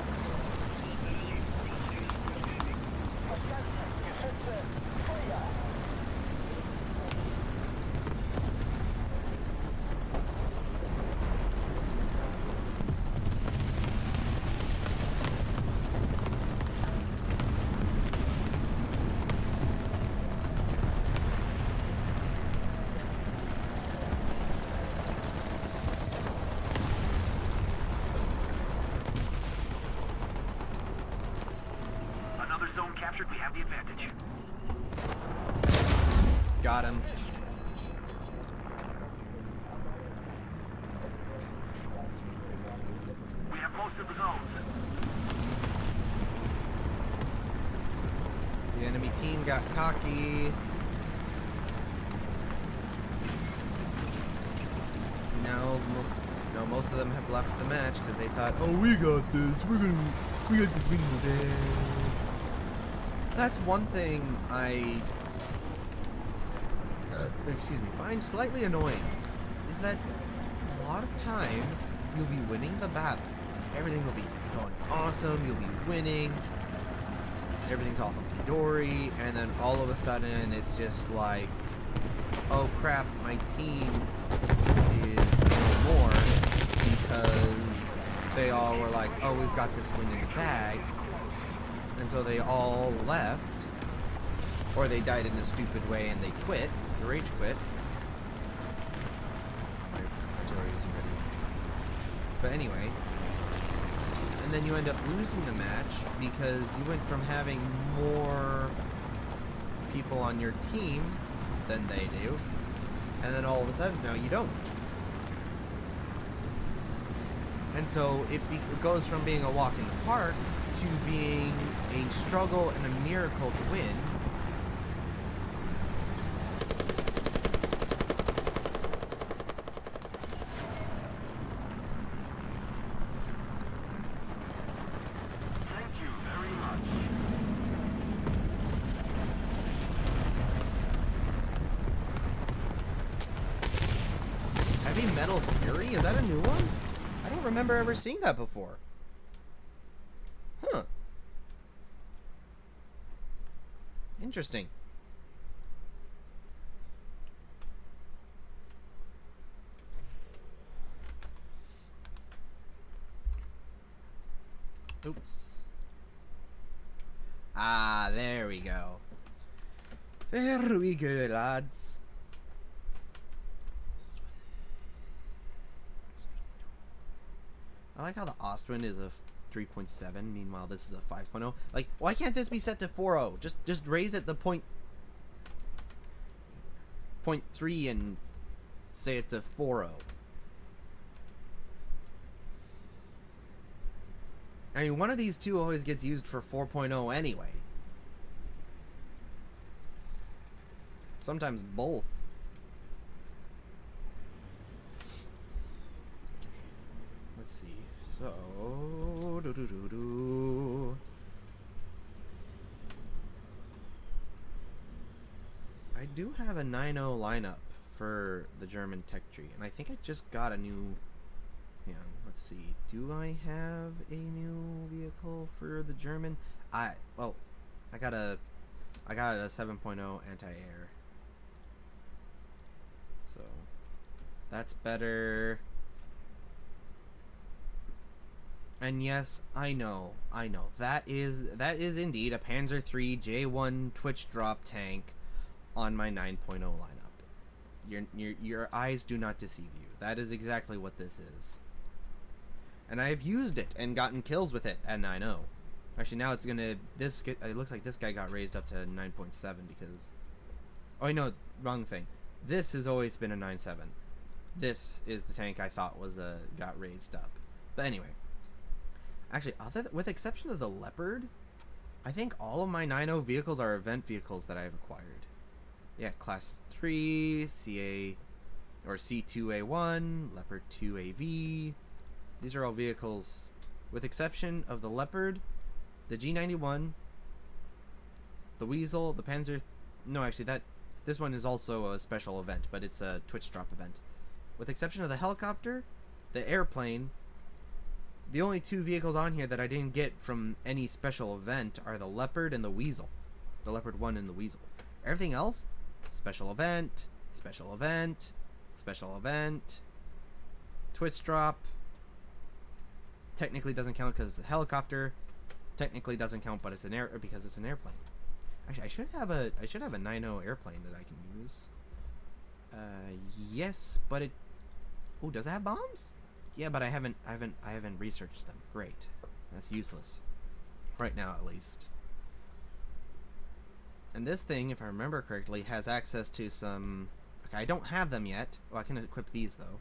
[SPEAKER 2] Another zone captured, we have the advantage.
[SPEAKER 1] Got him.
[SPEAKER 2] We have most of the zones.
[SPEAKER 1] The enemy team got cocky. Now most of them have left the match because they thought, oh, we got this. We got this win today. That's one thing I, find slightly annoying, is that a lot of times you'll be winning the battle. Everything will be going awesome. You'll be winning. Everything's all hunky-dory, and then all of a sudden it's just like, oh crap, my team is no more because they all were like, oh, we've got this win in the bag, and so they all left, or they died in a stupid way and they quit, the rage quit. My artillery isn't ready. But anyway, and then you end up losing the match because you went from having more people on your team than they do, and then all of a sudden now you don't. And so it goes from being a walk in the park to being a struggle and a miracle to win.
[SPEAKER 2] Thank you very much.
[SPEAKER 1] Heavy Metal Fury? Is that a new one? I don't remember ever seeing that before. Huh. Interesting. Oops. Ah, there we go. There we go, lads. I like how the Ostwind is a 3.7, meanwhile this is a 5.0. Like, why can't this be set to 4.0? Just raise it the point 0.3 and say it's a 4.0. I mean, one of these two always gets used for 4.0 anyway. Sometimes both. Let's see. So, I do have a 9.0 lineup for the German tech tree, and I think I just got a new. Hang on, let's see. Do I have a new vehicle for the German? I got a 7.0 anti-air. So that's better. And yes, I know. That is indeed a Panzer III J1 Twitch drop tank on my 9.0 lineup. Your eyes do not deceive you. That is exactly what this is. And I have used it and gotten kills with it at 9.0. Actually, now it's gonna. It looks like this guy got raised up to 9.7 because. Oh, no, wrong thing. This has always been a 9.7. This is the tank I thought was got raised up. But anyway. Actually, with exception of the Leopard, I think all of my 9.0 vehicles are event vehicles that I've acquired. Yeah, Class 3, CA, or C2A1, Leopard 2AV. These are all vehicles, with exception of the Leopard, the G91, the Weasel, the Panzer. No, actually, this one is also a special event, but it's a Twitch drop event. With exception of the helicopter, the airplane. The only two vehicles on here that I didn't get from any special event are the Leopard and the Weasel. The Leopard 1 and the Weasel. Everything else, special event, special event, special event, Twitch drop. Technically doesn't count because the helicopter. Technically doesn't count, but it's because it's an airplane. Actually, I should have a 9.0 airplane that I can use. Yes, but it. Oh, does it have bombs? Yeah, but I haven't researched them. Great. That's useless. Right now, at least. And this thing, if I remember correctly, has access to some... Okay, I don't have them yet. Well, I can equip these, though.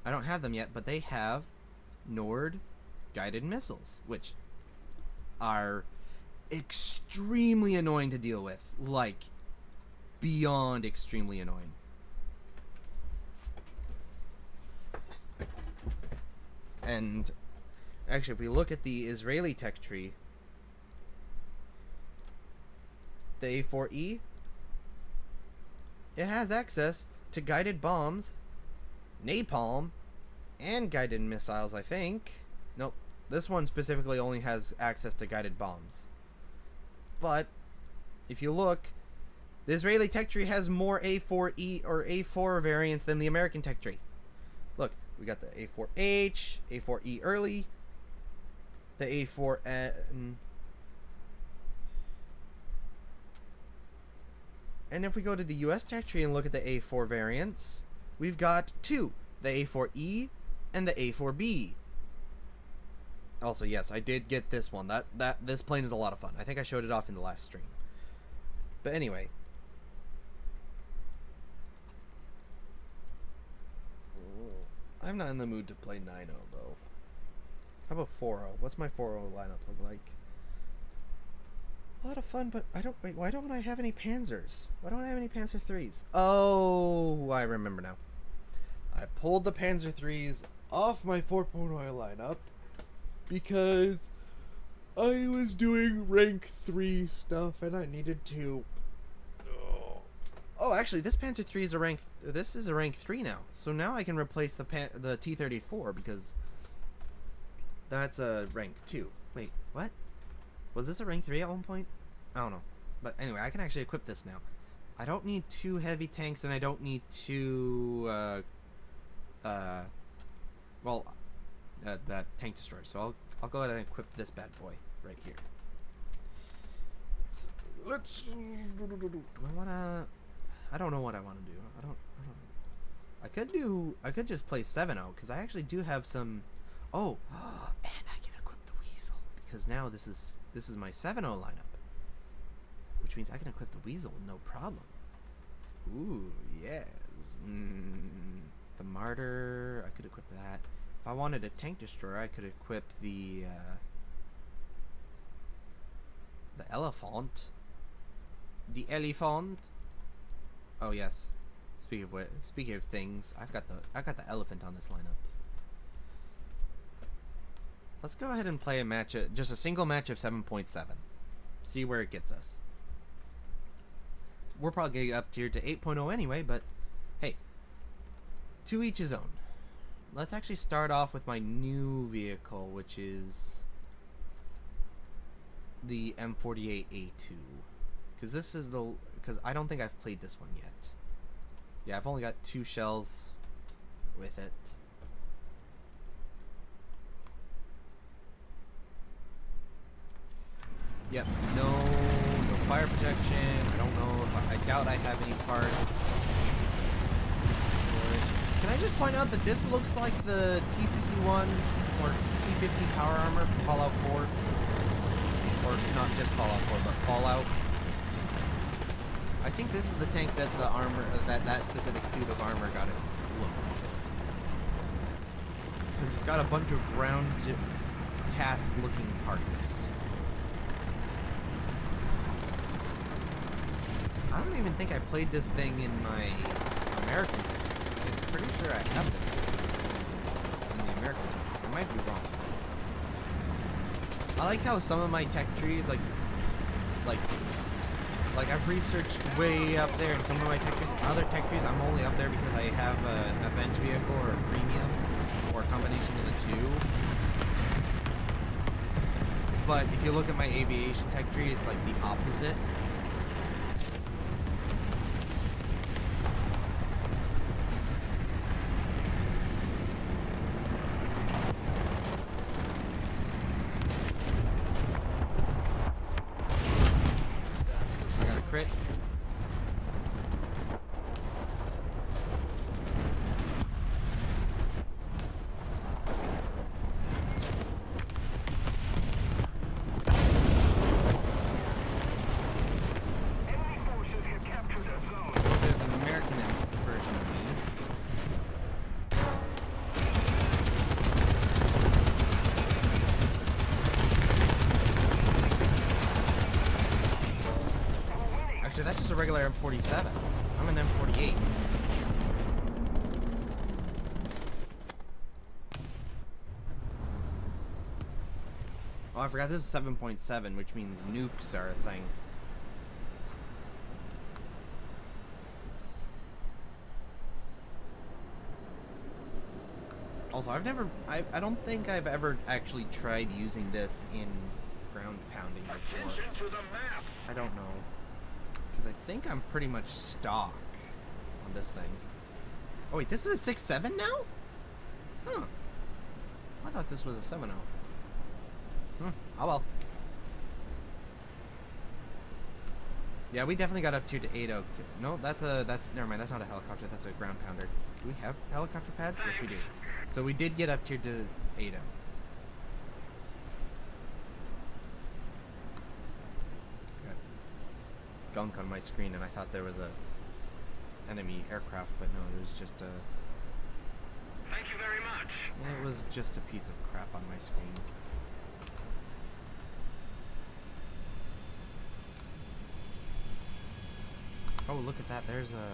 [SPEAKER 1] I don't have them yet, but they have Nord guided missiles, which are extremely annoying to deal with. Like, beyond extremely annoying. And actually, if we look at the Israeli tech tree, the A4E, it has access to guided bombs, napalm, and guided missiles, I think. Nope, this one specifically only has access to guided bombs. But, if you look, the Israeli tech tree has more A4E or A4 variants than the American tech tree. Look. We got the A4H, A4E early, the A4N. And if we go to the US tech tree and look at the A4 variants, we've got two, the A4E and the A4B. Also, yes, I did get this one. This plane is a lot of fun. I think I showed it off in the last stream. But anyway, I'm not in the mood to play 9.0 though. How about 4.0? What's my 4.0 lineup look like? A lot of fun, but why don't I have any Panzers? Why don't I have any Panzer 3s? Oh, I remember now. I pulled the Panzer 3s off my 4.0 lineup because I was doing rank 3 stuff and I needed to. Oh, actually, this Panzer 3 is a rank. This is a rank 3 now. So now I can replace the T-34 because that's a rank 2. Wait, what? Was this a rank 3 at one point? I don't know. But anyway, I can actually equip this now. I don't need 2 heavy tanks, and I don't need 2 that tank destroyer. So I'll go ahead and equip this bad boy right here. Let's. Do I wanna? I don't know what I want to do. I don't. I could just play 7.0 because I actually do have some. Oh, and I can equip the Weasel because now this is my 7.0 lineup, which means I can equip the Weasel with no problem. Ooh, yes. The Martyr, I could equip that. If I wanted a tank destroyer, I could equip the Elephant. The Elephant. Oh yes. Speaking of things, I've got the elephant on this lineup. Let's go ahead and play a match, just a single match of 7.7. See where it gets us. We're probably getting up tier to 8.0 anyway, but hey, to each his own. Let's actually start off with my new vehicle, which is the M48A2. Because I don't think I've played this one yet. Yeah, I've only got 2 shells with it. Yep. No fire protection. I don't know if I doubt I have any parts. Can I just point out that this looks like the T-51 or T-50 power armor from Fallout 4? Or not just Fallout 4, but Fallout. I think this is the tank that the armor, that specific suit of armor got its look off of. Because it's got a bunch of rounded, cast-looking parts. I don't even think I played this thing in my American tank. I'm pretty sure I have this thing in the American tank. I might be wrong. I like how some of my tech trees, like I've researched way up there, and some of my tech trees, other tech trees, I'm only up there because I have an event vehicle or a premium, or a combination of the two. But if you look at my aviation tech tree, it's like the opposite. I got a crit.
[SPEAKER 2] Enemy forces have captured a zone.
[SPEAKER 1] There's an American version of me. Actually, that's just a regular M47. I'm an M48. Oh, I forgot this is 7.7, which means nukes are a thing. Also, I don't think I've ever actually tried using this in ground pounding before.
[SPEAKER 2] Attention to the map.
[SPEAKER 1] I don't know. Because I think I'm pretty much stock on this thing. Oh wait, this is a 6.7 now? Huh. I thought this was a 7.0. Oh well. Yeah, we definitely got up tier to 8.0. No, that's never mind, that's not a helicopter, that's a ground pounder. Do we have helicopter pads? Yes, we do. So we did get up tier to 8.0. Got gunk on my screen, and I thought there was a enemy aircraft, but no, it was just a.
[SPEAKER 2] Thank you very much.
[SPEAKER 1] It was just a piece of crap on my screen. Oh, look at that! There's a.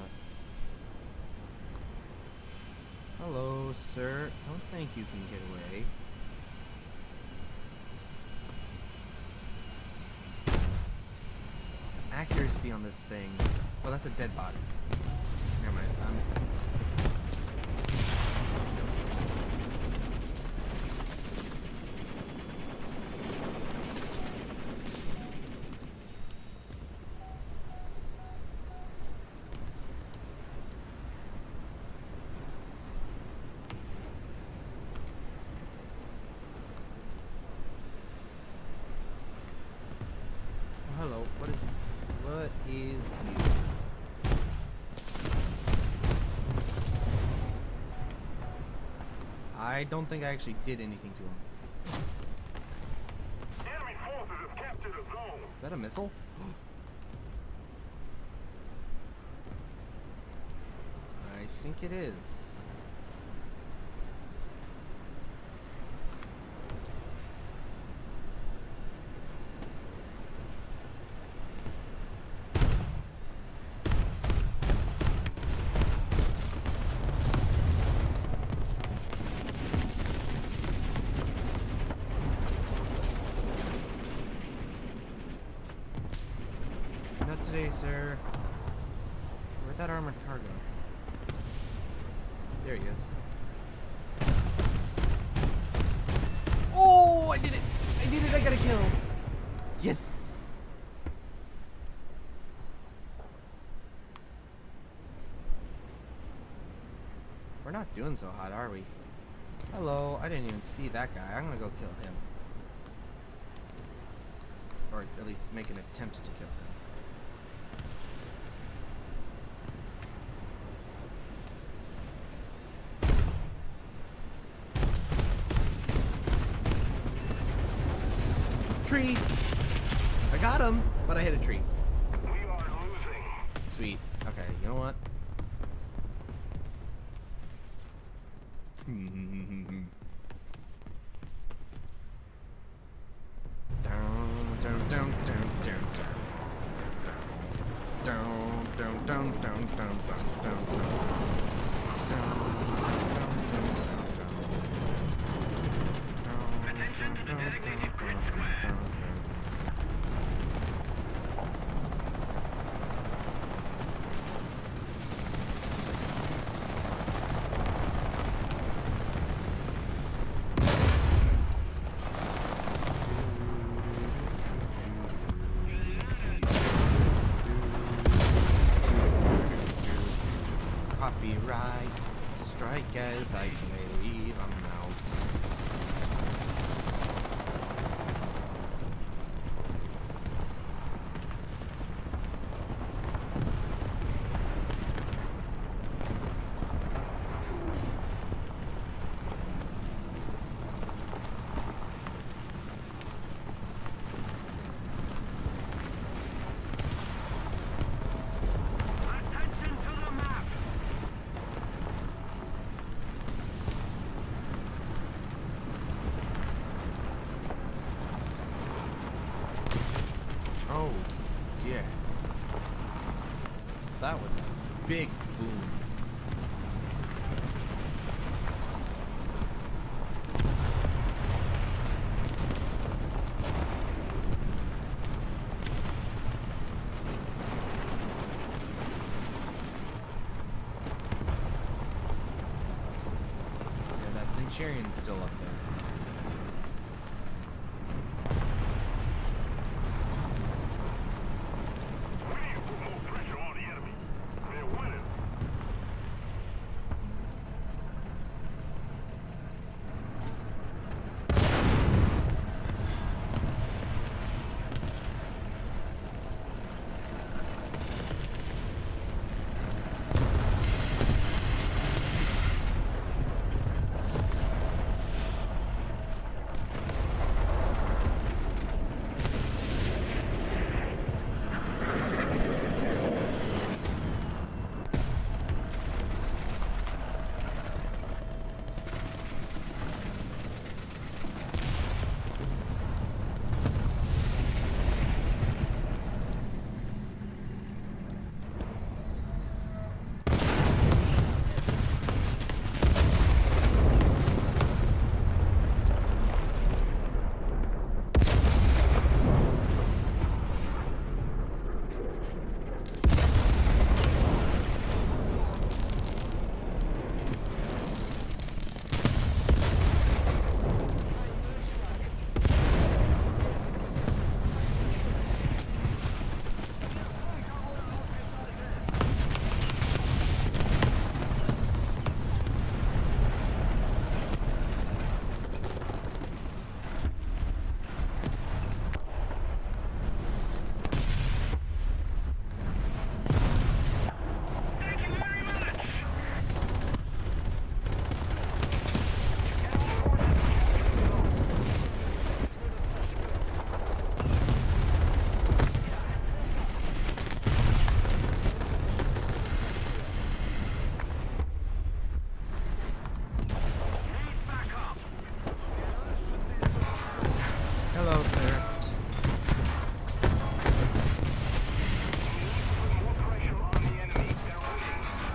[SPEAKER 1] Hello, sir. Don't think you can get away. Accuracy on this thing. Oh, that's a dead body. Never mind. Hello. What is you? I don't think I actually did anything to him.
[SPEAKER 2] Enemy forces have captured a zone.
[SPEAKER 1] Is that a missile? I think it is. Not today, sir. Where'd that armored car go? There he is. Oh, I did it! I did it! I got a kill! Yes! We're not doing so hot, are we? Hello, I didn't even see that guy. I'm gonna go kill him. or at least make an attempt to kill him. Tree! I got him, but I hit a tree.
[SPEAKER 2] We are losing.
[SPEAKER 1] Sweet. Okay, you know what?
[SPEAKER 2] Attention to the designated grid square.
[SPEAKER 1] Copyright strike as I play a mouse.
[SPEAKER 2] Attention to the map.
[SPEAKER 1] Oh, dear. That was a big boom. Yeah, that Centurion's still up there.
[SPEAKER 2] We need to put more pressure on the enemy. They're winning. Thank you very much. Need backup.
[SPEAKER 1] Hello, sir.
[SPEAKER 2] More pressure on the enemy. They're winning.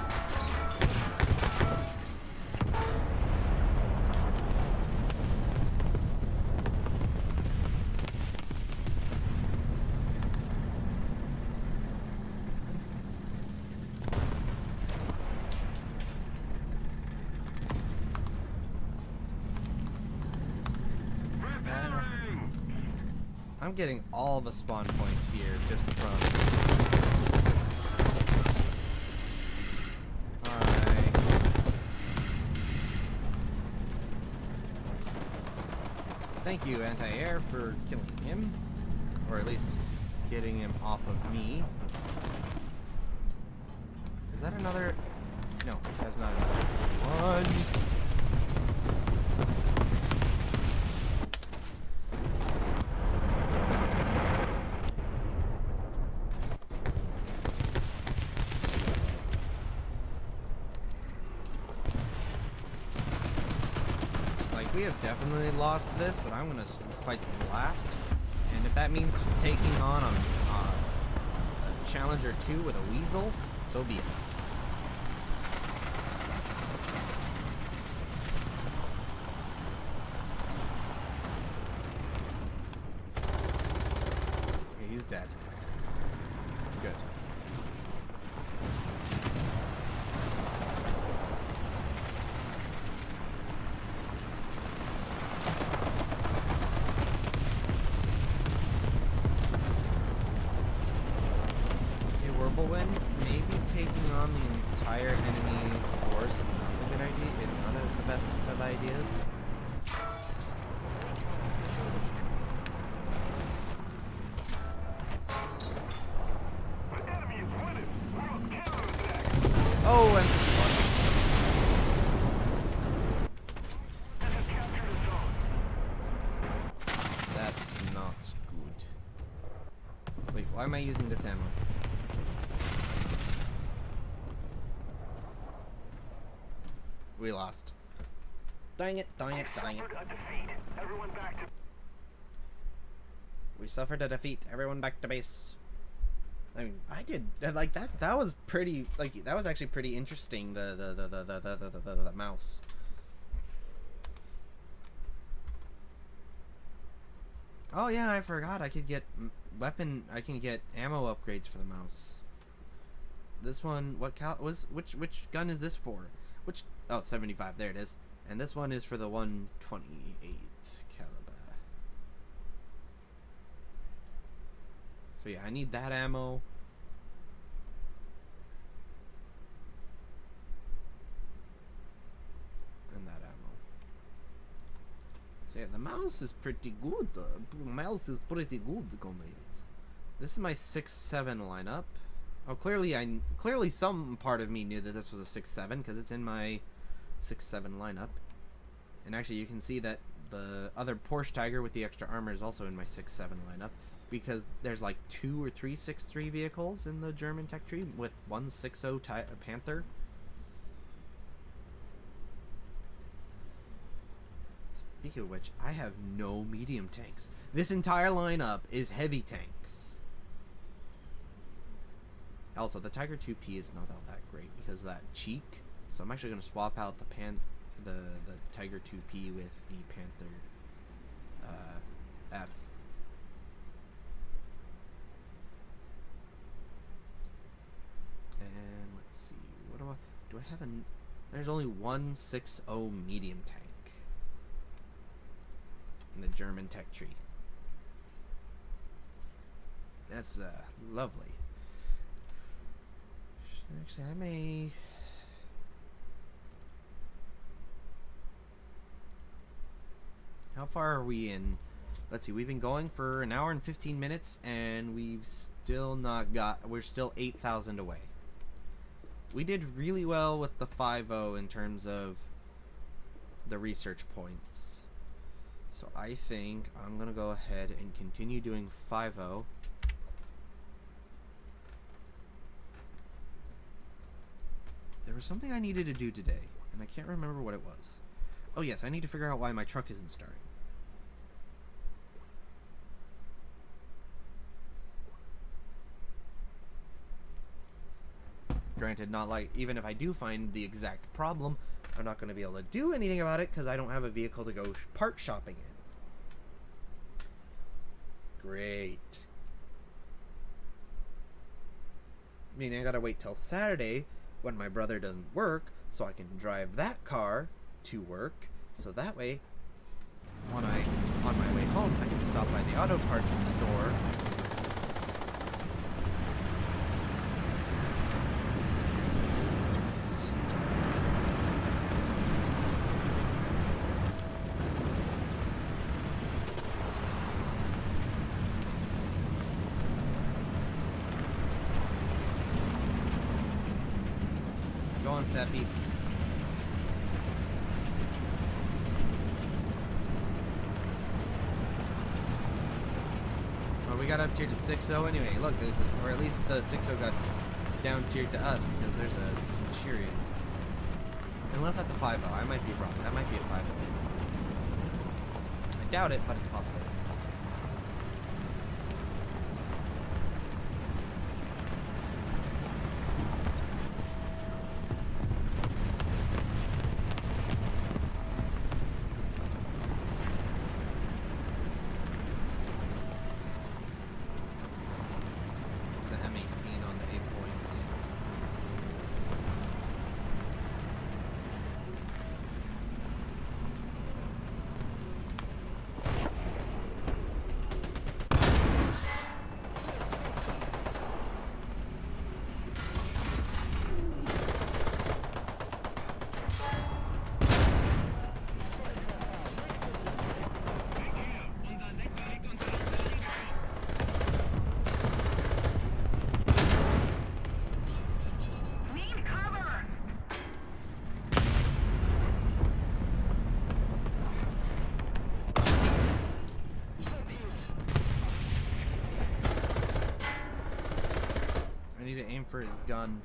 [SPEAKER 2] Repairing.
[SPEAKER 1] I'm getting all the spawn points here just from... Alright. Thank you, anti-air, for killing him. Or at least getting him off of me. Is that another? No, that's not another one. Like, we have definitely lost this, but I'm gonna fight to the last. And if that means taking on a challenge or two with a weasel, so be it. Okay, he's dead. Good. Whirlwind, maybe taking on the entire enemy force is not a good idea. It's not the best of ideas.
[SPEAKER 2] The enemy is winning. We must counterattack.
[SPEAKER 1] Oh, and
[SPEAKER 2] They have captured a zone.
[SPEAKER 1] that's not good. Wait, why am I using this ammo? We lost. Dang it, dang it, dang it.
[SPEAKER 2] Suffered a defeat. Everyone back to
[SPEAKER 1] We suffered a defeat. Everyone back to base. I mean, I did like that. That was pretty. Like that was actually pretty interesting. The mouse. Oh yeah, I forgot. I could get weapon. I can get ammo upgrades for the mouse. This one, what cal was which gun is this for? Which oh 75. There it is. And this one is for the 128 caliber. So yeah, I need that ammo. And that ammo. So yeah, the mouse is pretty good. The mouse is pretty good, comrades. This is my 6-7 lineup. Oh, clearly some part of me knew that this was a 6-7 because it's in my 6-7 lineup. And actually you can see that the other Porsche Tiger with the extra armor is also in my 6-7 lineup because there's like 2 or 3 6-3 vehicles in the German tech tree with one 6-0 Panther. Speaking of which, I have no medium tanks. This entire lineup is heavy tanks. Also, the Tiger 2P is not all that great because of that cheek. So I'm actually going to swap out the Tiger 2P with the Panther F. And let's see, what do I have there's only one 6-0 medium tank in the German tech tree. That's lovely. Actually, I may. How far are we in? Let's see. We've been going for an hour and 15 minutes, and we've still not got. We're still 8,000 away. We did really well with the 5-0 in terms of the research points. So I think I'm gonna go ahead and continue doing 5-0. There was something I needed to do today, and I can't remember what it was. Oh yes, I need to figure out why my truck isn't starting. Granted, not like, even if I do find the exact problem, I'm not going to be able to do anything about it because I don't have a vehicle to go part shopping in. Great. Meaning I gotta wait till Saturday when my brother doesn't work so I can drive that car to work, so that way on my way home I can stop by the auto parts store on, Seppi. Well, we got up tier to 6-0 anyway. Look, or at least the 6-0 got down tiered to us because there's a Centurion. Unless that's a 5-0. I might be wrong. That might be a 5-0. I doubt it, but it's possible. It's an M18 on the 8 points.
[SPEAKER 3] Need cover!
[SPEAKER 1] I need to aim for his gun.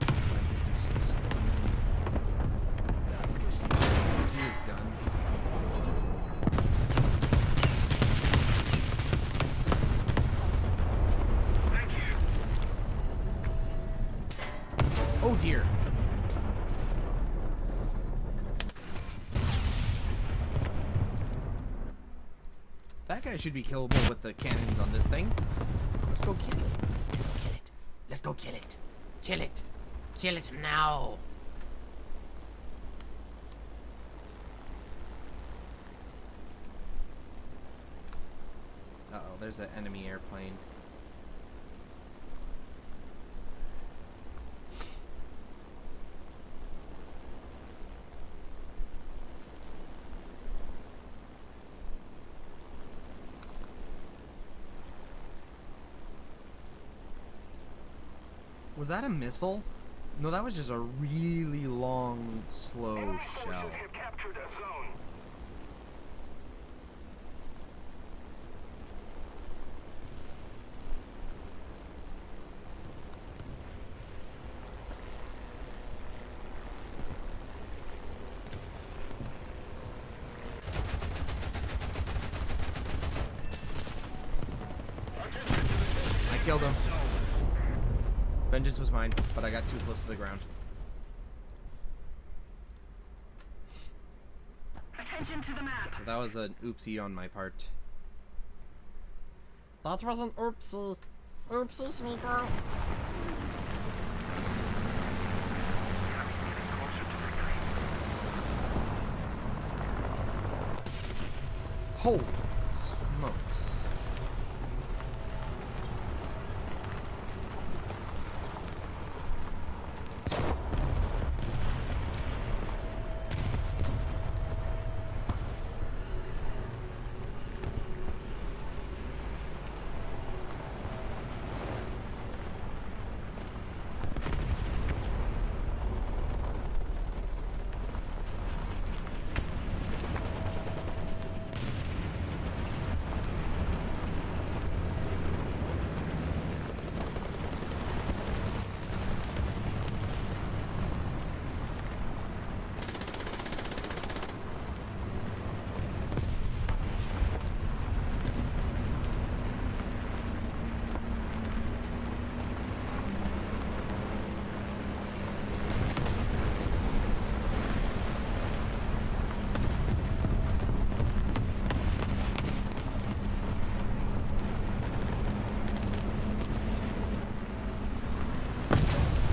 [SPEAKER 1] If I could just see his gun.
[SPEAKER 2] Thank you.
[SPEAKER 1] Oh dear. That guy should be killable with the cannons on this thing. Let's go kill it. Let's go kill it. Let's go kill it. Kill it. Kill it now. Uh-oh, there's an enemy airplane. Was that a missile? No, that was just a really long, slow
[SPEAKER 2] Enemy
[SPEAKER 1] shell.
[SPEAKER 2] forces have captured a zone.
[SPEAKER 1] I killed him. Vengeance was mine, but I got too close to the ground.
[SPEAKER 3] Attention to the map.
[SPEAKER 1] So that was an oopsie on my part.
[SPEAKER 4] That was an oopsie. Oopsie, sweet girl.
[SPEAKER 1] Holy smokes.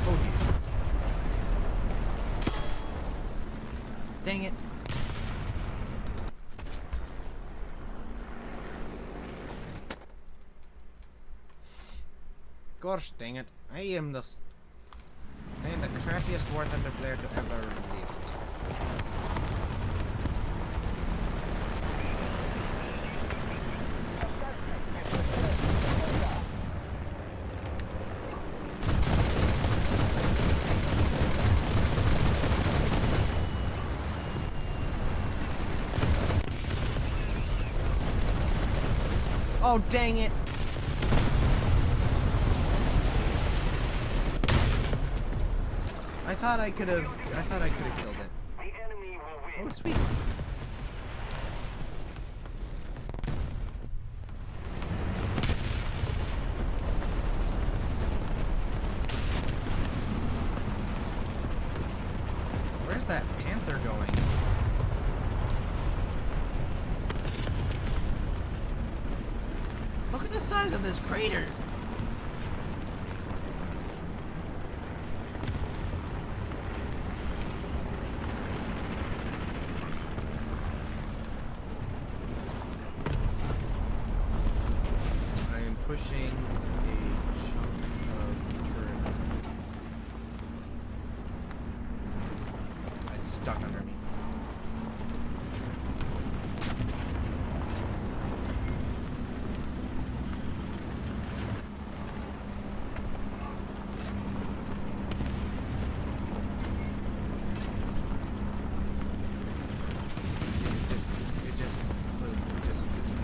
[SPEAKER 1] Oh dear. Dang it. Gosh dang it. I am the crappiest War Thunder player to ever exist. Oh, dang it! I thought I could have killed it.
[SPEAKER 2] The enemy will win.
[SPEAKER 1] Oh, sweet. Where's that panther going? Look at the size of this crater! I am pushing a chunk of turret. It's stuck under me. It just disappears.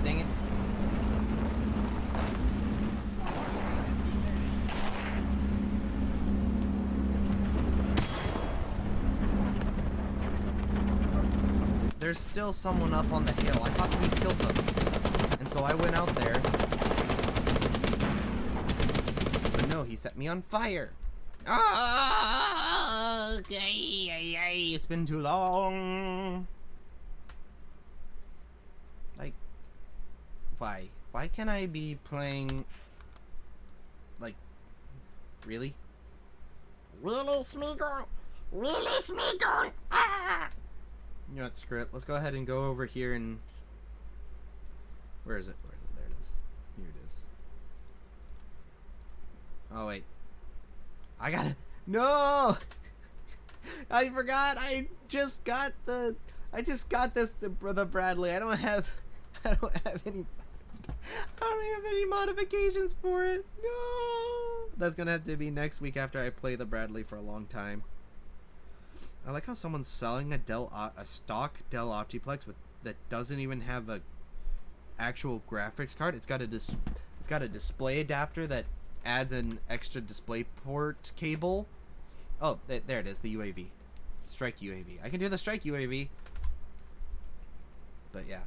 [SPEAKER 1] Dang it. There's still someone up on the hill. I thought we killed them. And so I went out there. But no, he set me on fire. Ah, okay, it's been too long. Like, why? Why can't I be playing, like, really?
[SPEAKER 4] Really, Smeagol? Really, Smeagol? Ah!
[SPEAKER 1] You know what, screw it. Let's go ahead and go over here and... Where is it? Where is it? There it is. Here it is. Oh, wait. I gotta... No! I forgot. I just got the Bradley. I don't have any modifications for it. No! That's gonna have to be next week after I play the Bradley for a long time. I like how someone's selling a stock Dell Optiplex that doesn't even have a actual graphics card. It's got a display adapter that adds an extra display port cable. Oh, there it is, the UAV. Strike UAV. I can do the Strike UAV. But yeah.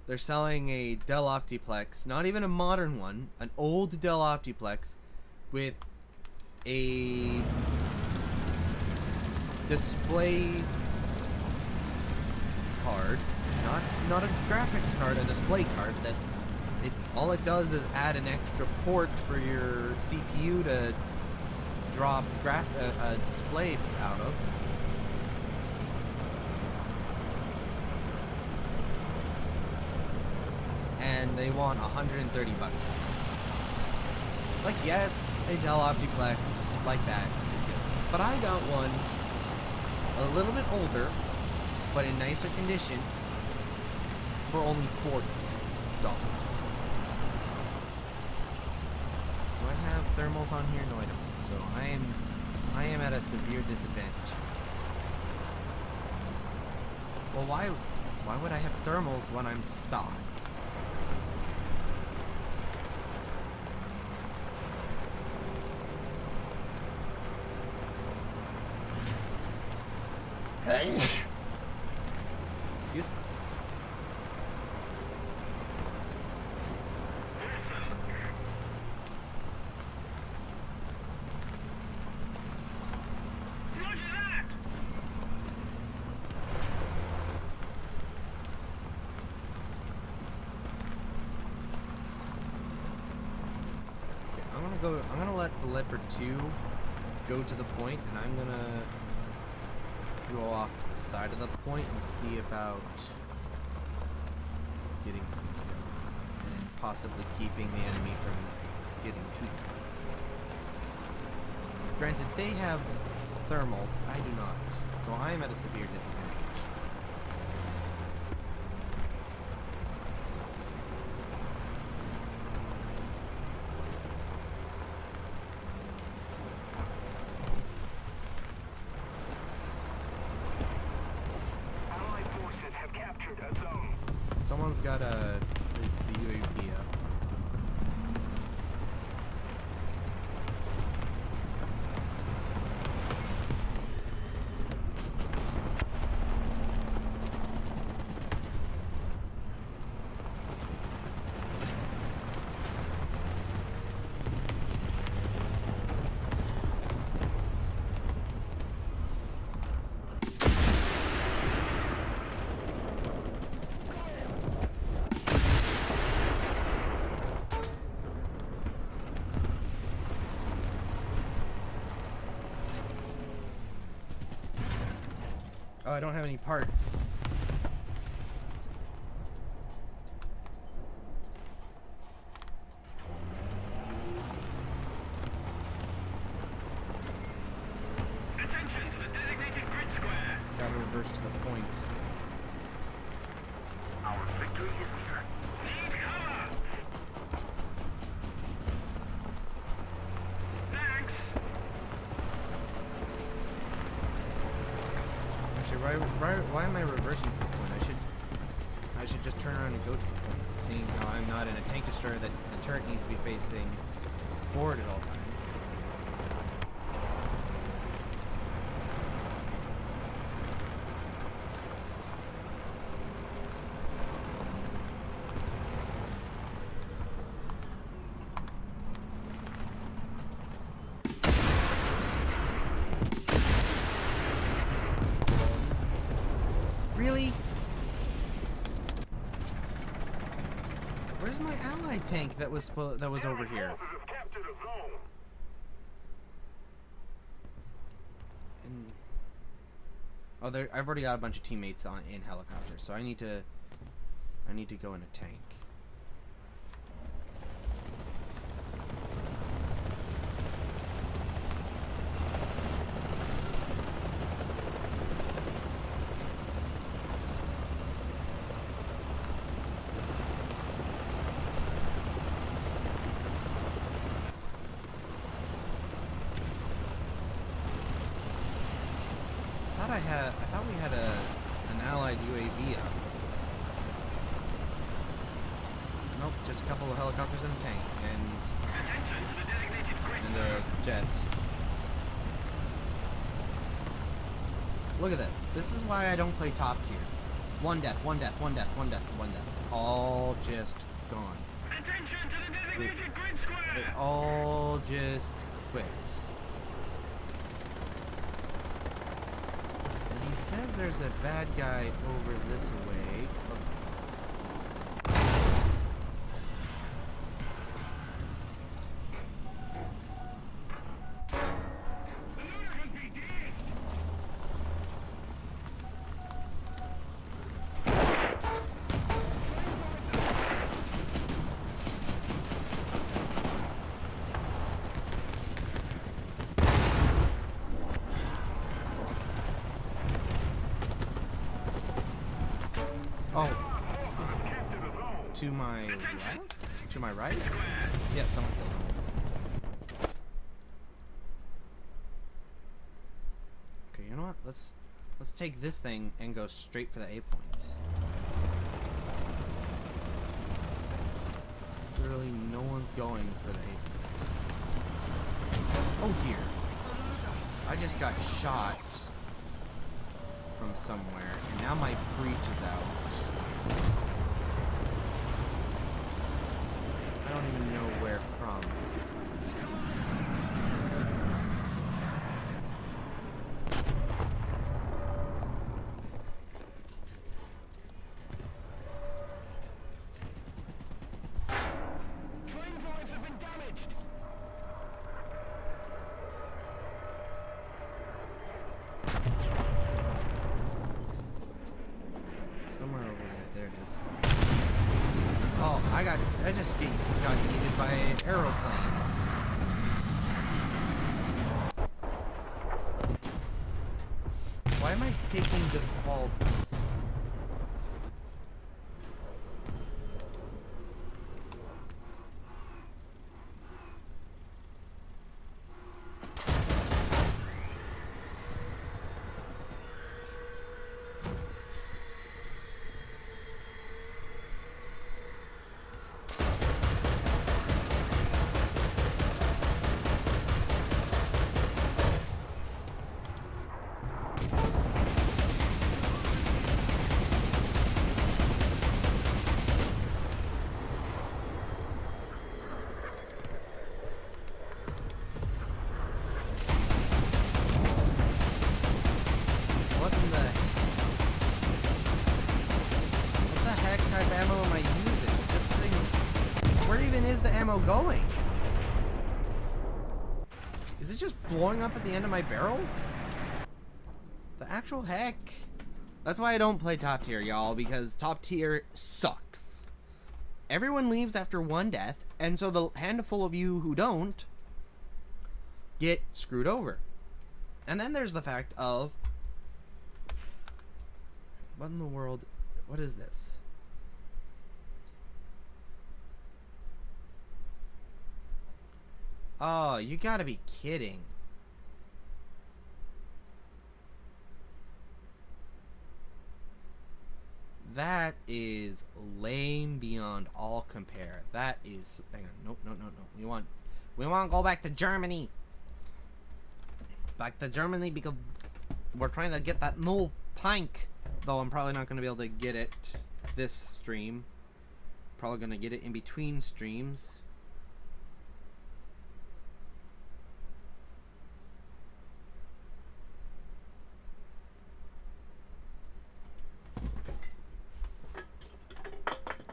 [SPEAKER 1] They're selling a Dell Optiplex, not even a modern one, an old Dell Optiplex with a display card, not a graphics card, a display card that all it does is add an extra port for your CPU to drop a display out of. And they want $130 for it. Like, yes, a Dell Optiplex like that is good. But I got one a little bit older, but in nicer condition, for only $40. Do I have thermals on here? No, I don't. So I am at a severe disadvantage. Well, why would I have thermals when I'm stock? Excuse me.
[SPEAKER 2] Roger that!
[SPEAKER 1] Okay, I'm gonna let the Leopard 2 go to the point, and I'm gonna go off to the side of the point and see about getting some kills and possibly keeping the enemy from getting to the point. Granted, they have thermals, I do not, so I am at a severe disadvantage. Someone's got the UAV up. Oh, I don't have any parts.
[SPEAKER 2] Attention to the designated grid square.
[SPEAKER 1] Gotta reverse to the point.
[SPEAKER 2] Our victory is near. Need cover. Thanks.
[SPEAKER 1] Actually, why am I reversing to the point? I should just turn around and go to the point. Seeing how I'm not in a tank destroyer that the turret needs to be facing forward at all times. Really? Where's my allied tank that was over here?
[SPEAKER 2] Forces have captured a zone.
[SPEAKER 1] And oh, I've already got a bunch of teammates in helicopters, so I need to go in a tank. I thought we had an allied UAV up. Nope, just a couple of helicopters and a tank
[SPEAKER 2] Attention to the designated grid
[SPEAKER 1] and a jet. Look at this. This is why I don't play top tier. One death, one death, one death, one death, one death. All just gone.
[SPEAKER 2] Attention to the designated grid square.
[SPEAKER 1] They all just quit. And he says there's a bad guy over this way. Oh, to my left? To my right? Yep, someone killed him. Okay, you know what? Let's take this thing and go straight for the A point. Literally, no one's going for the A point. Oh dear! I just got shot from somewhere, and now my breach is out. I don't even know where from.
[SPEAKER 2] Train drives have been damaged.
[SPEAKER 1] Somewhere over there. There it is. Oh, I just got yeeted by an aeroplane. Why am I taking default? ammo going? Is it just blowing up at the end of my barrels? The actual heck? That's why I don't play top tier, y'all, because top tier sucks. Everyone leaves after one death, and so the handful of you who don't get screwed over. And then there's the fact of, what in the world, what is this? Oh, you gotta be kidding. That is lame beyond all compare. That is, hang on, nope, no. We want to go back to Germany. Back to Germany because we're trying to get that new tank. Though I'm probably not going to be able to get it this stream. Probably going to get it in between streams.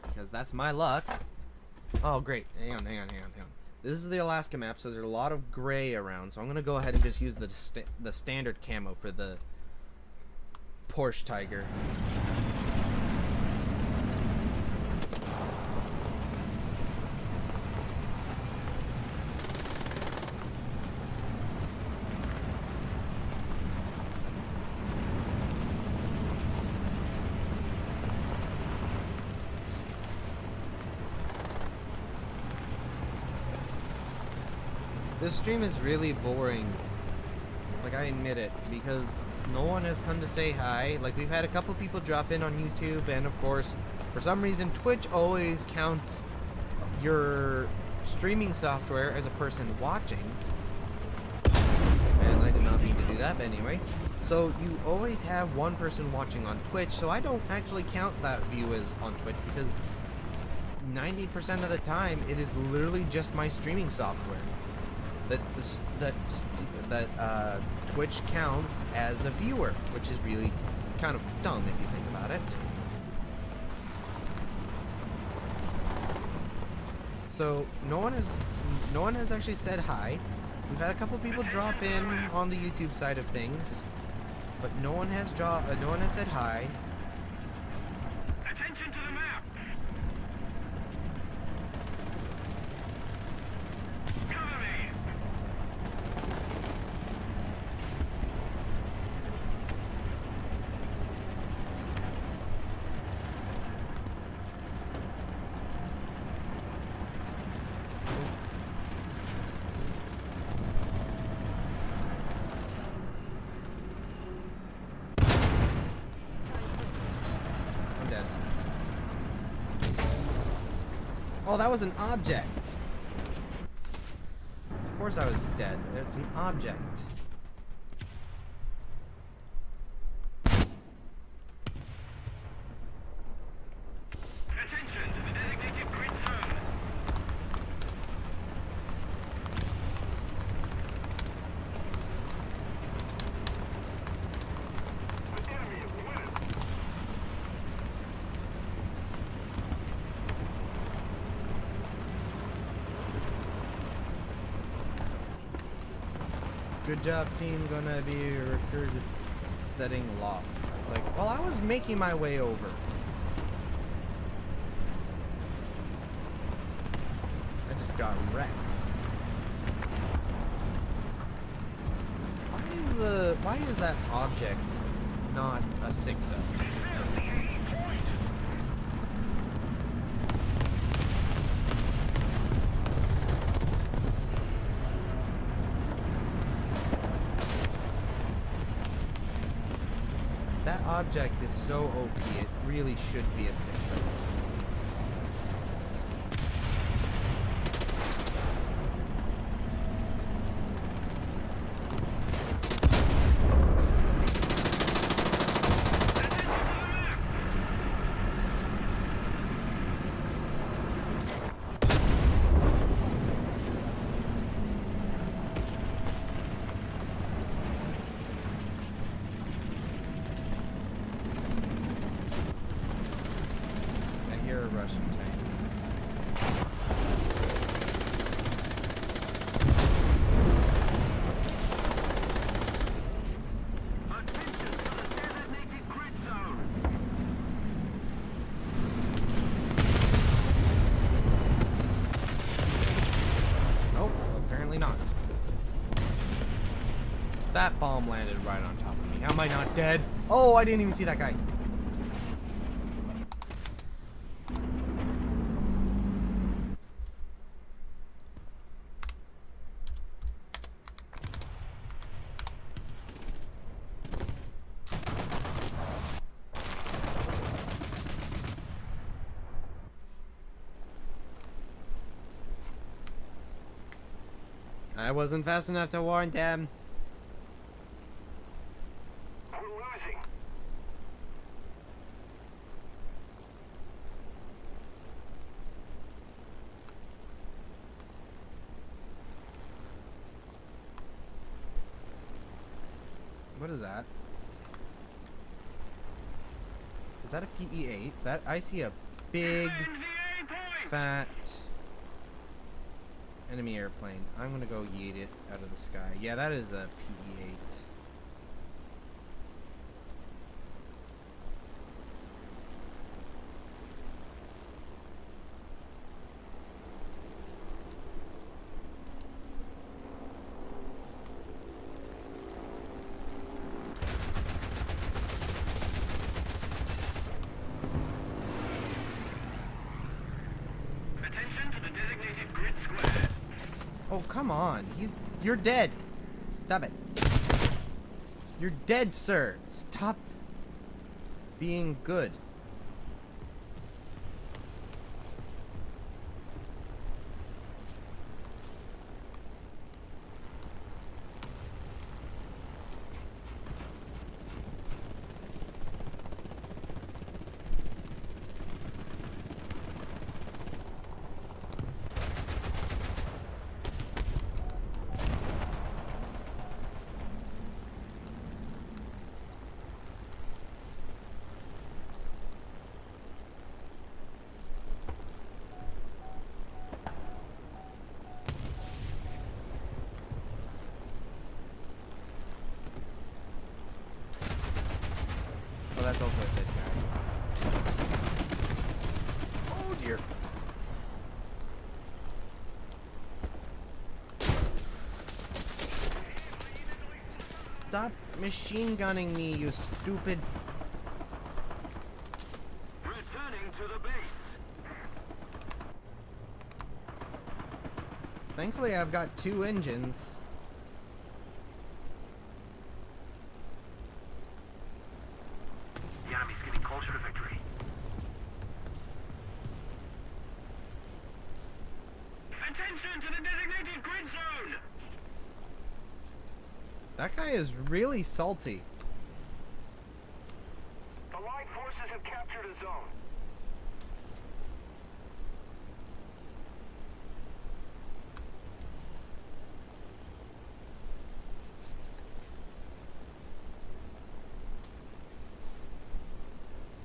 [SPEAKER 1] Because that's my luck. Oh, great. Hang on. This is the Alaska map, so there's a lot of gray around. So I'm going to go ahead and just use the standard camo for the Porsche Tiger. This stream is really boring. Like, I admit it, because no one has come to say hi. Like, we've had a couple people drop in on YouTube, and of course, for some reason, Twitch always counts your streaming software as a person watching. And I did not mean to do that, but anyway. So, you always have one person watching on Twitch, so I don't actually count that view as on Twitch, because 90% of the time, it is literally just my streaming software. That Twitch counts as a viewer, which is really kind of dumb if you think about it. So no one has actually said hi. We've had a couple people drop in on the YouTube side of things, but no one has said hi.
[SPEAKER 2] Attention to the map. Cover me.
[SPEAKER 1] I'm dead. Oh, that was an object. Of course I was dead. It's an object.
[SPEAKER 2] Attention to the designated grid zone. The enemy is winning.
[SPEAKER 1] Good job, team. Gonna be recruited. Setting loss. It's like, well, I was making my way over. I just got wrecked. Why is that object not a 6-0? That object is so OP, it really should be a 6-0. That bomb landed right on top of me. How am I not dead? Oh, I didn't even see that guy. I wasn't fast enough to warn them.
[SPEAKER 2] We're losing.
[SPEAKER 1] What is that? Is that a PE-8? That I see a big,
[SPEAKER 3] Defend the A point!
[SPEAKER 1] fat enemy airplane. I'm gonna go yeet it out of the sky. Yeah, that is a PE-8.
[SPEAKER 3] Attention to the designated grid square.
[SPEAKER 1] Oh, come on. You're dead. Stop it. You're dead, sir. Stop being good. Oh, that's also a dead guy. Oh dear. Stop machine gunning me, you stupid.
[SPEAKER 3] Returning to the base.
[SPEAKER 1] Thankfully, I've got 2 engines.
[SPEAKER 3] The enemy's getting closer to victory. Attention to the designated grid zone!
[SPEAKER 1] That guy is really salty.
[SPEAKER 2] The Allied forces have captured a zone.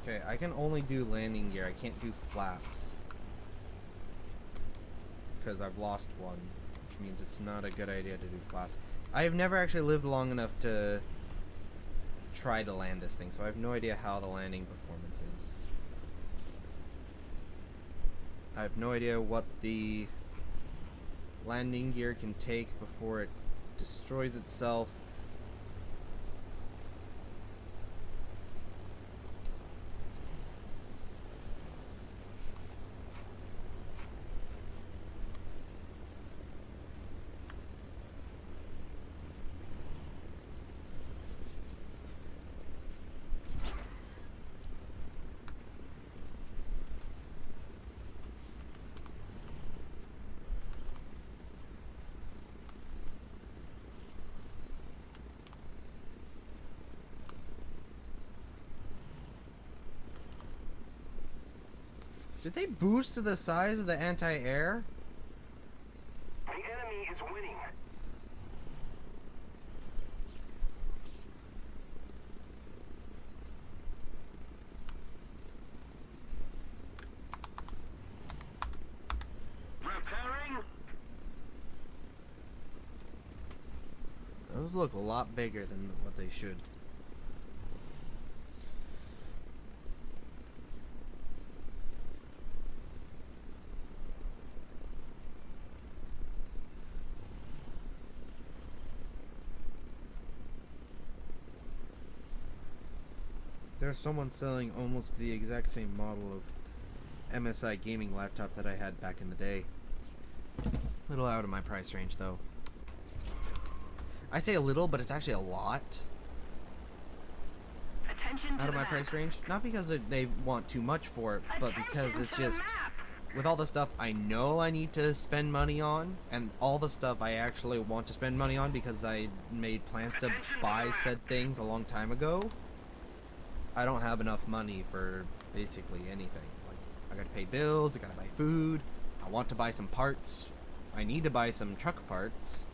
[SPEAKER 1] Okay, I can only do landing gear. I can't do flaps. Because I've lost one. Which means it's not a good idea to do flaps. I have never actually lived long enough to try to land this thing, so I have no idea how the landing performance is. I have no idea what the landing gear can take before it destroys itself. Did they boost the size of the anti-air?
[SPEAKER 2] The enemy is winning.
[SPEAKER 3] Repairing.
[SPEAKER 1] Those look a lot bigger than what they should. There's someone selling almost the exact same model of MSI gaming laptop that I had back in the day. Little out of my price range though. I say a little, but it's actually a lot
[SPEAKER 3] Attention
[SPEAKER 1] out
[SPEAKER 3] to
[SPEAKER 1] of
[SPEAKER 3] the
[SPEAKER 1] my
[SPEAKER 3] map.
[SPEAKER 1] price range. Not because they want too much for it, but because
[SPEAKER 3] Attention
[SPEAKER 1] it's
[SPEAKER 3] to the
[SPEAKER 1] just
[SPEAKER 3] map.
[SPEAKER 1] with all the stuff I know I need to spend money on, and all the stuff I actually want to spend money on because I made plans to buy said things a long time ago. I don't have enough money for basically anything. Like, I gotta pay bills, I gotta buy food, I want to buy some parts, I need to buy some truck parts.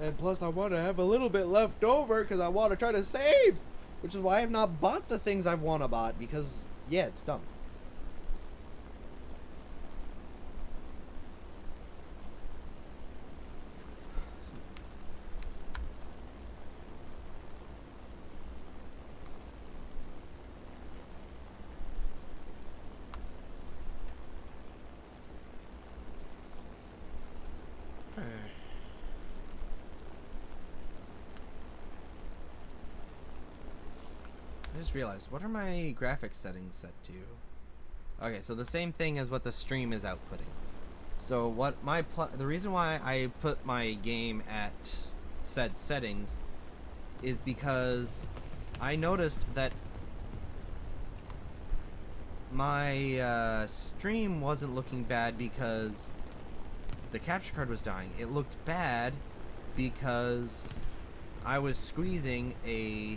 [SPEAKER 1] And plus I want to have a little bit left over because I want to try to save! Which is why I have not bought the things I've want to bought because, yeah, it's dumb. I just realized, what are my graphics settings set to? Okay, so the same thing as what the stream is outputting. So what the reason why I put my game at said settings is because I noticed that my stream wasn't looking bad because the capture card was dying. It looked bad because I was squeezing a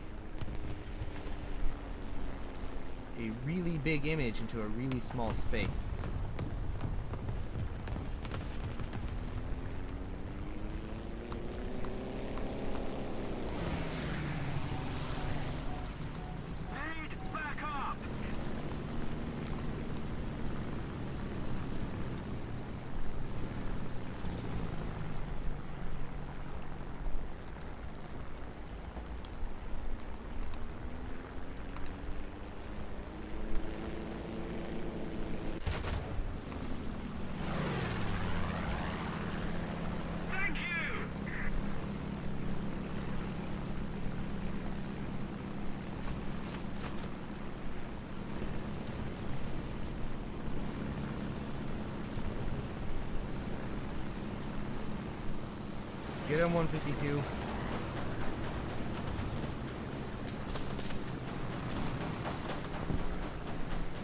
[SPEAKER 1] really big image into a really small space.
[SPEAKER 3] Need backup. Thank you.
[SPEAKER 1] Get him 152.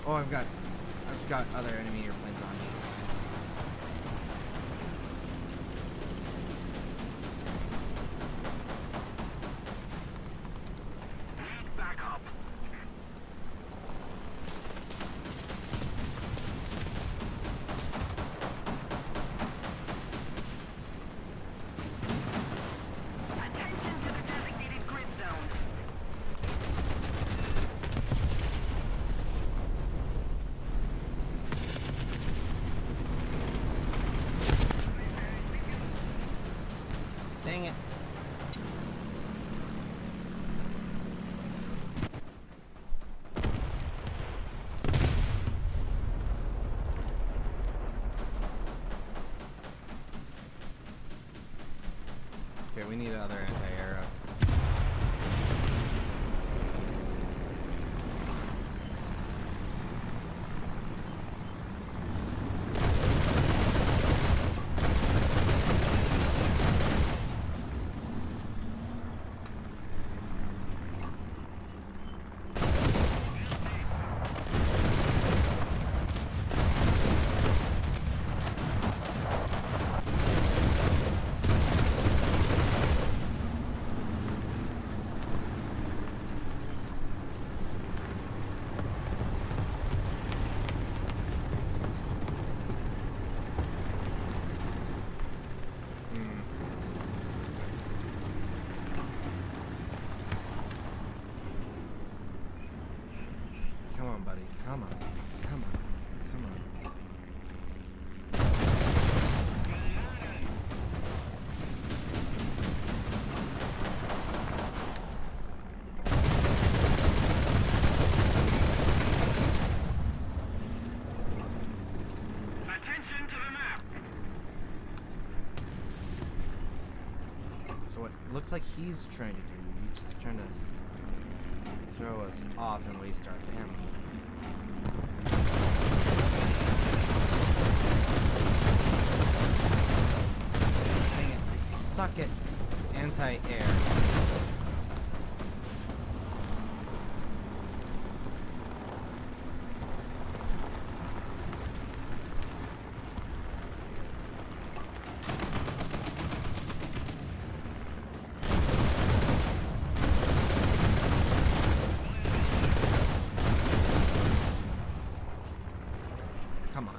[SPEAKER 1] Oh, I've got other enemy airplanes on me.
[SPEAKER 3] Need backup. Attention to the designated grid zone.
[SPEAKER 1] Dang it. Okay, we need another anti-air up. Come on, buddy. Come on. Come on. Come on.
[SPEAKER 3] Attention to the map.
[SPEAKER 1] So what looks like he's trying to do is he's just trying to throw us off and waste our ammo. Dang it, I suck at anti-air. Come on.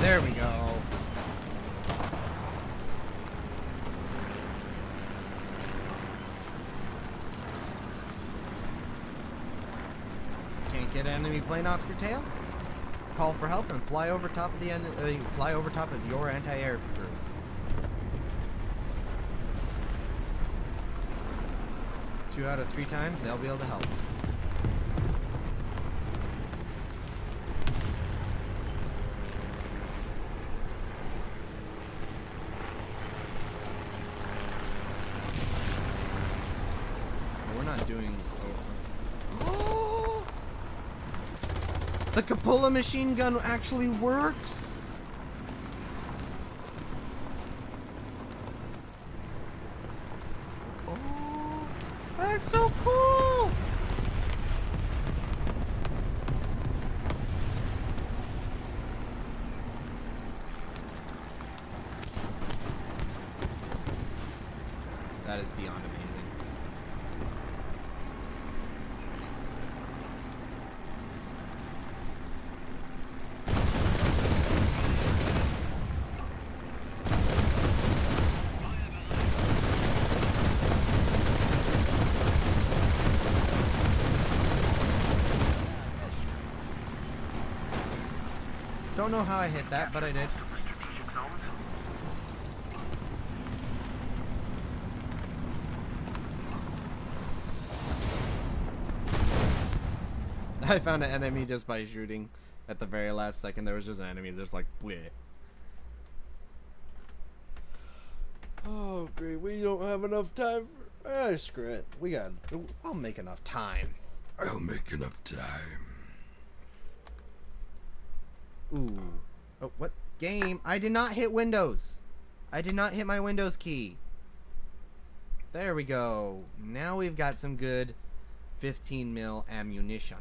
[SPEAKER 1] There we go. Can't get an enemy plane off your tail? Call for help and fly over top of your anti-air crew. Two out of 3 times, they'll be able to help. We're not doing. Oh. The Cupola machine gun actually works. Oh, that's so cool. That is beyond amazing. Don't know how I hit that, but I did. I found an enemy just by shooting at the very last second. There was just an enemy just like, bleh. Oh, great. We don't have enough time. Screw it. I'll make enough time.
[SPEAKER 5] I'll make enough time.
[SPEAKER 1] Ooh. Oh, what? Game. I did not hit Windows. I did not hit my Windows key. There we go. Now we've got some good 15 mil ammunition.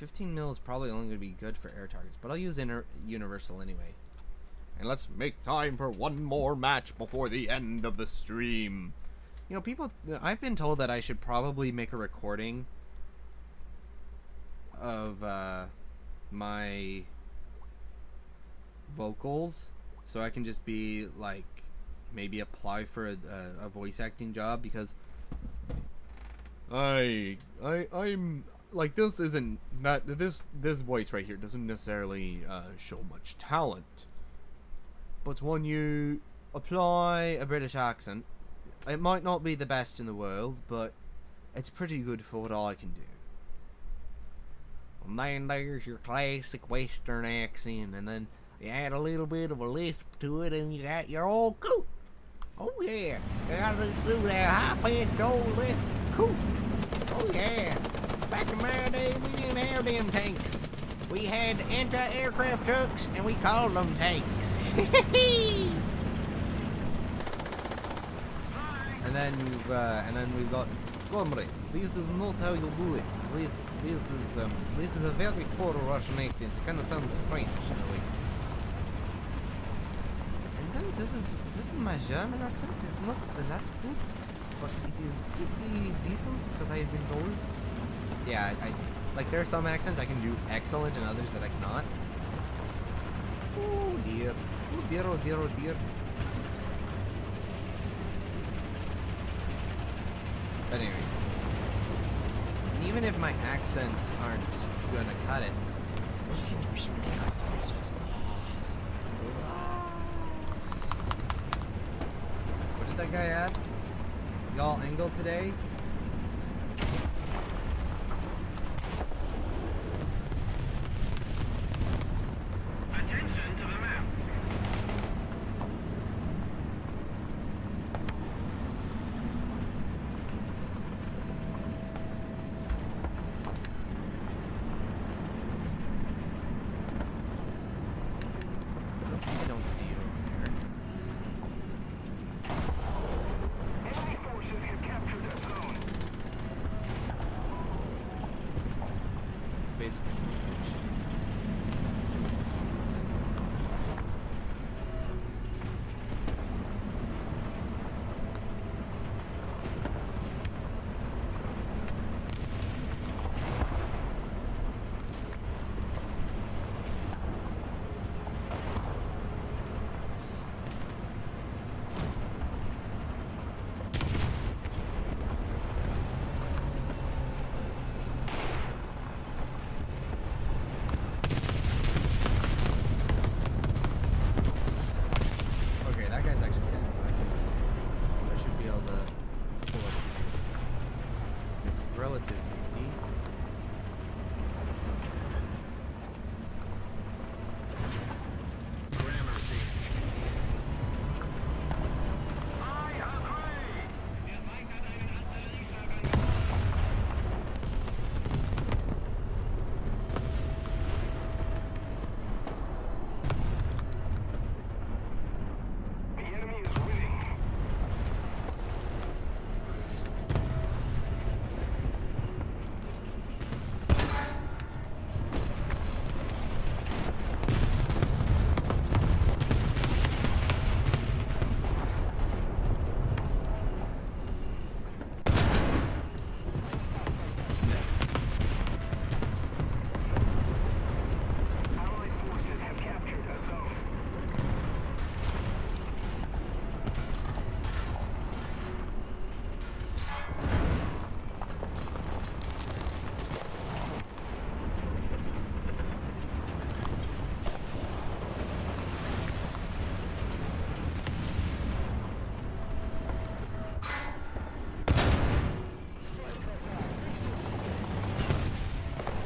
[SPEAKER 1] $15 mil is probably only going to be good for air targets, but I'll use universal anyway. And let's make time for one more match before the end of the stream. You know, I've been told that I should probably make a recording of my vocals, so I can just be like, maybe apply for a voice acting job, because I'm like, this isn't that this voice right here doesn't necessarily show much talent, but when you apply a British accent, it might not be the best in the world, but it's pretty good for what I can do. And then there's your classic Western accent, and then you add a little bit of a lisp to it, and you got your old coot. Oh yeah, you gotta do that high-pitched old lisp coot. Oh yeah. Back in my day, we didn't have them tanks. We had anti-aircraft trucks, and we called them tanks. And then we've got comrade. This is not how you do it. This is a very poor Russian accent. It kind of sounds French in a way. And since this is my German accent, it's not that good, but it is pretty decent because I have been told. yeah, I like there are some accents I can do excellent and others that I cannot. Oh dear. Oh dear, oh dear, oh dear. But anyway. Even if my accents aren't gonna cut it.
[SPEAKER 4] We can do Schmeagol's bitches. Yes. Yes.
[SPEAKER 1] What did that guy ask? Y'all angle today?
[SPEAKER 3] Attention to the map.
[SPEAKER 1] I don't see it over there.
[SPEAKER 2] Enemy forces have captured that zone.
[SPEAKER 1] Facebook message. Okay, that guy's actually dead, so I should be able to pull up with relative safety.
[SPEAKER 2] The enemy is winning.
[SPEAKER 1] Nice.
[SPEAKER 2] Allied forces have captured that zone.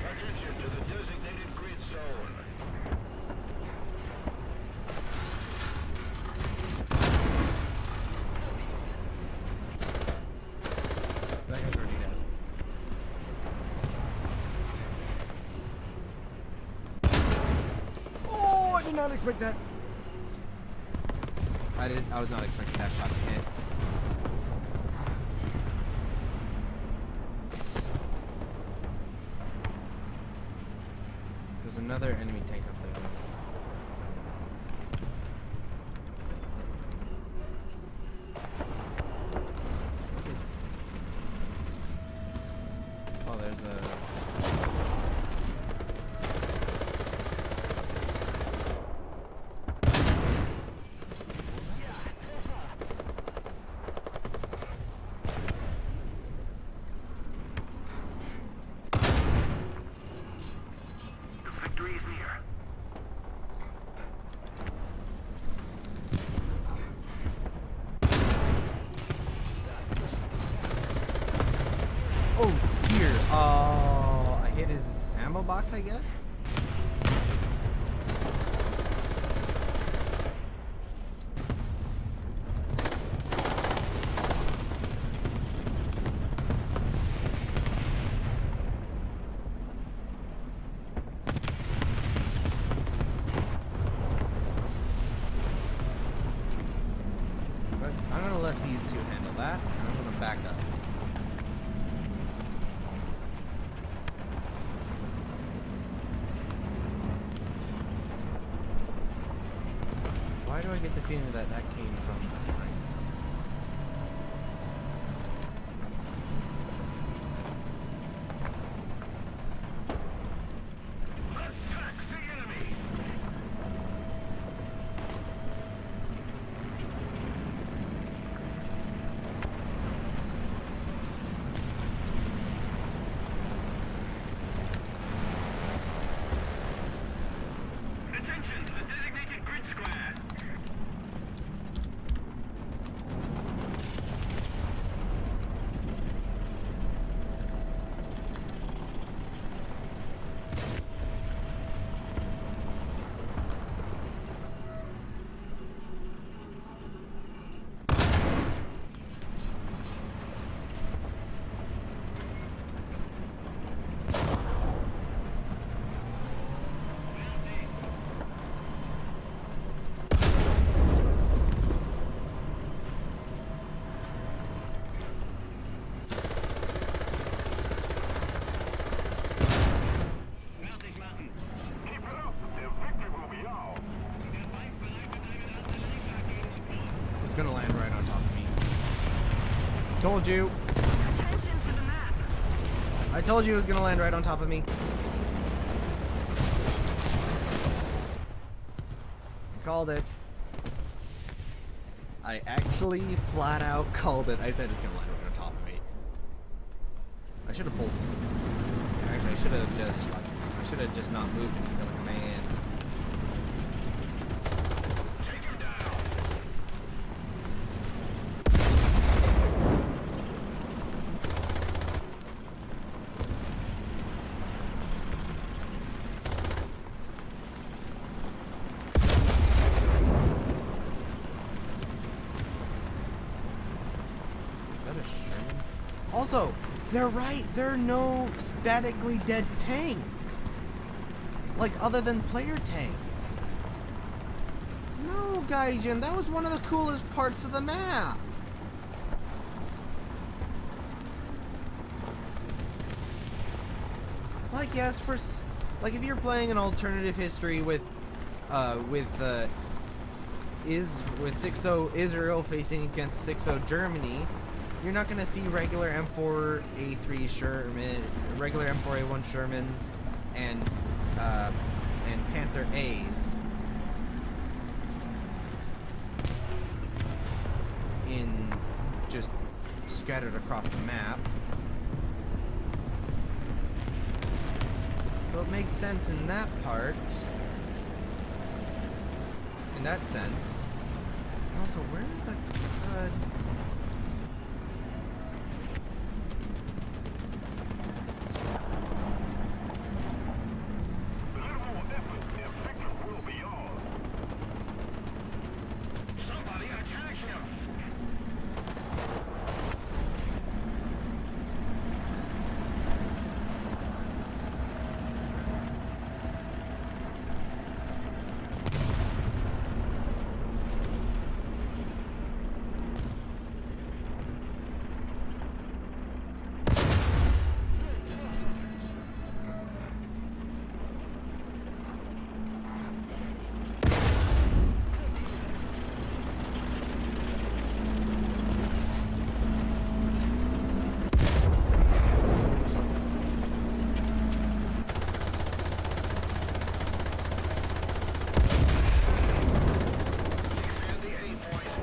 [SPEAKER 2] Attention to the designated grid zone.
[SPEAKER 1] That guy's already dead. Oh, I did not expect that. I was not expecting that shot to hit. There's another enemy tank up there. What is... Oh, there's a...
[SPEAKER 3] The victory is near.
[SPEAKER 1] Oh dear. Oh, I hit his ammo box, I guess. But I'm gonna let these two handle that. And I'm gonna back up. Why do I get the feeling that that came from behind us? gonna land right on top of me. Told you.
[SPEAKER 3] Attention to the map.
[SPEAKER 1] I told you it was gonna land right on top of me. Called it. I actually flat out called it. I said it's gonna land right on top of me. I should have pulled. Actually, I should have just not moved into killing a man.
[SPEAKER 3] Take him down.
[SPEAKER 1] Is that a Sherman? Also, they're right. There are no statically dead tanks. Like, other than player tanks. No, Gaijin, that was one of the coolest parts of the map. Like, yes, like if you're playing an alternative history with 6-0 Israel facing against 6-0 Germany, you're not going to see regular M4A3 Sherman, regular M4A1 Shermans, and Panther A's in just scattered across the map. So it makes sense in that part. In that sense. And also, where the crud?
[SPEAKER 2] A little more effort and victory will be ours.
[SPEAKER 3] Somebody attack him. Defend the A point.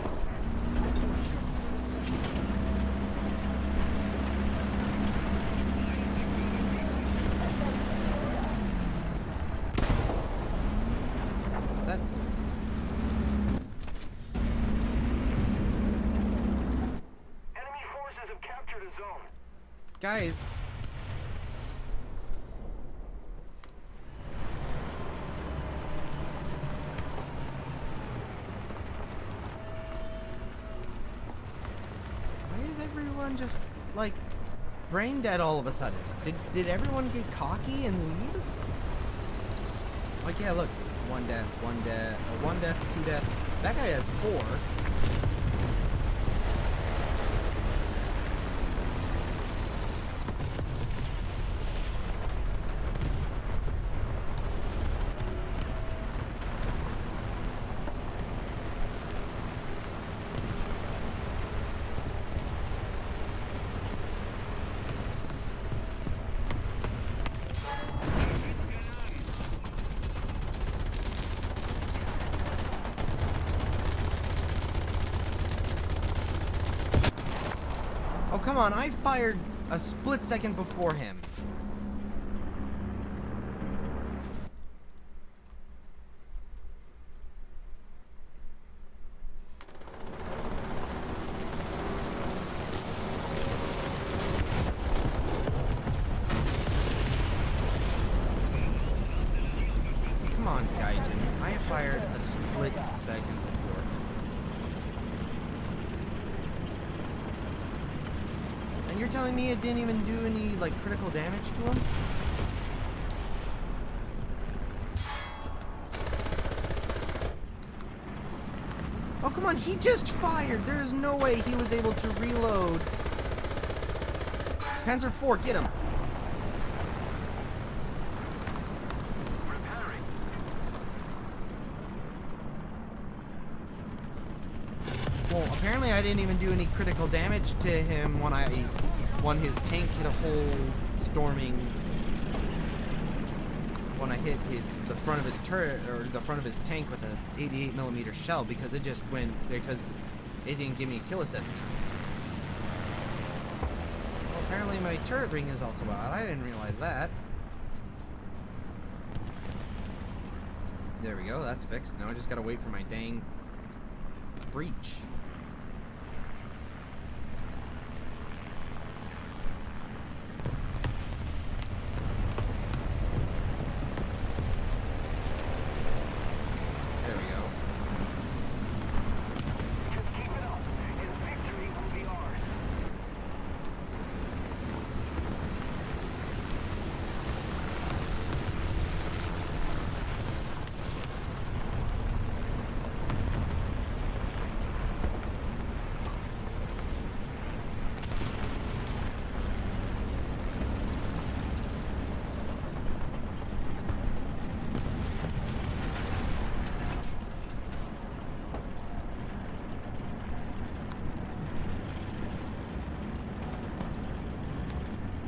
[SPEAKER 1] That
[SPEAKER 2] Enemy forces have captured a zone.
[SPEAKER 1] guys. Why is everyone just like brain dead all of a sudden? Did everyone get cocky and leave? Like, yeah, look, one death, two death. That guy has 4. Oh, come on, I fired a split second before him. Come on, Gaijin. I fired a split second before him. And you're telling me it didn't even do any, like, critical damage to him? Oh, come on, he just fired! There's no way he was able to reload. Panzer IV, get him! Well, apparently I didn't even do any critical damage to him when his tank hit a hole storming. When I hit the front of his turret or the front of his tank with a 88mm shell, because it didn't give me a kill assist. Well, apparently my turret ring is also out. I didn't realize that. There we go. That's fixed. Now I just gotta wait for my dang breach. There we go.
[SPEAKER 2] Just keep it up, and victory will be ours.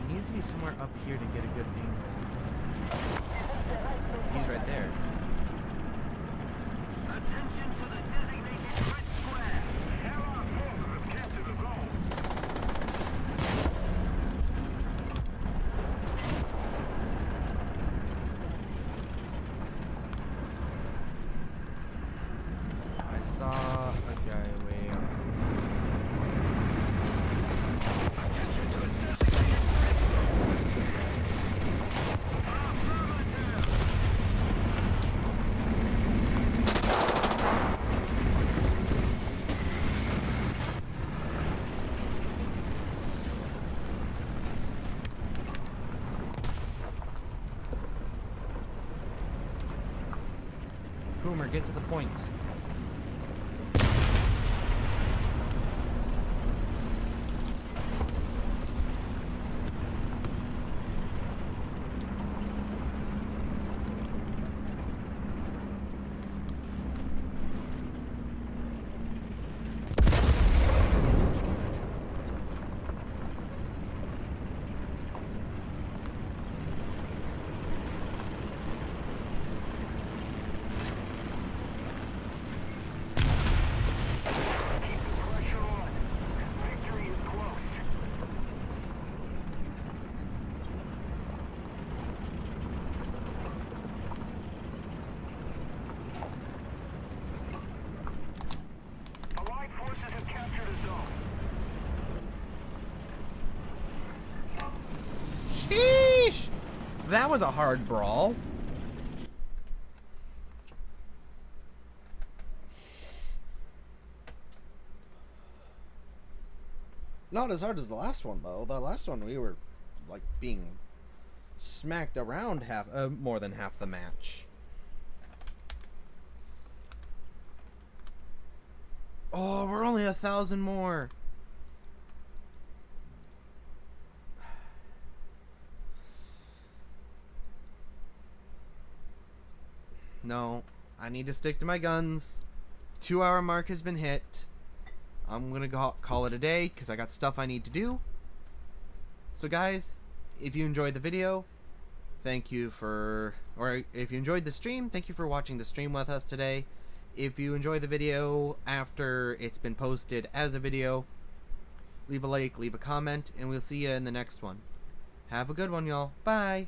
[SPEAKER 1] He needs to be somewhere up here to get a good angle. He's right there.
[SPEAKER 3] Attention to the designated grid square.
[SPEAKER 2] Allied forces have captured the zone.
[SPEAKER 1] I saw a guy way up.
[SPEAKER 3] Attention to the designated grid
[SPEAKER 1] Boomer, get to the point.
[SPEAKER 2] Keep the pressure on. Victory is close. Allied forces have captured a zone.
[SPEAKER 1] Sheesh! That was a hard brawl. Not as hard as the last one, though. The last one we were like being smacked around more than half the match. Oh, we're only 1,000 more. No, I need to stick to my guns. 2-hour mark has been hit. I'm gonna call it a day because I got stuff I need to do. So guys, if you enjoyed the video, thank you for, or if you enjoyed the stream, thank you for watching the stream with us today. If you enjoy the video after it's been posted as a video, leave a like, leave a comment, and we'll see you in the next one. Have a good one, y'all. Bye.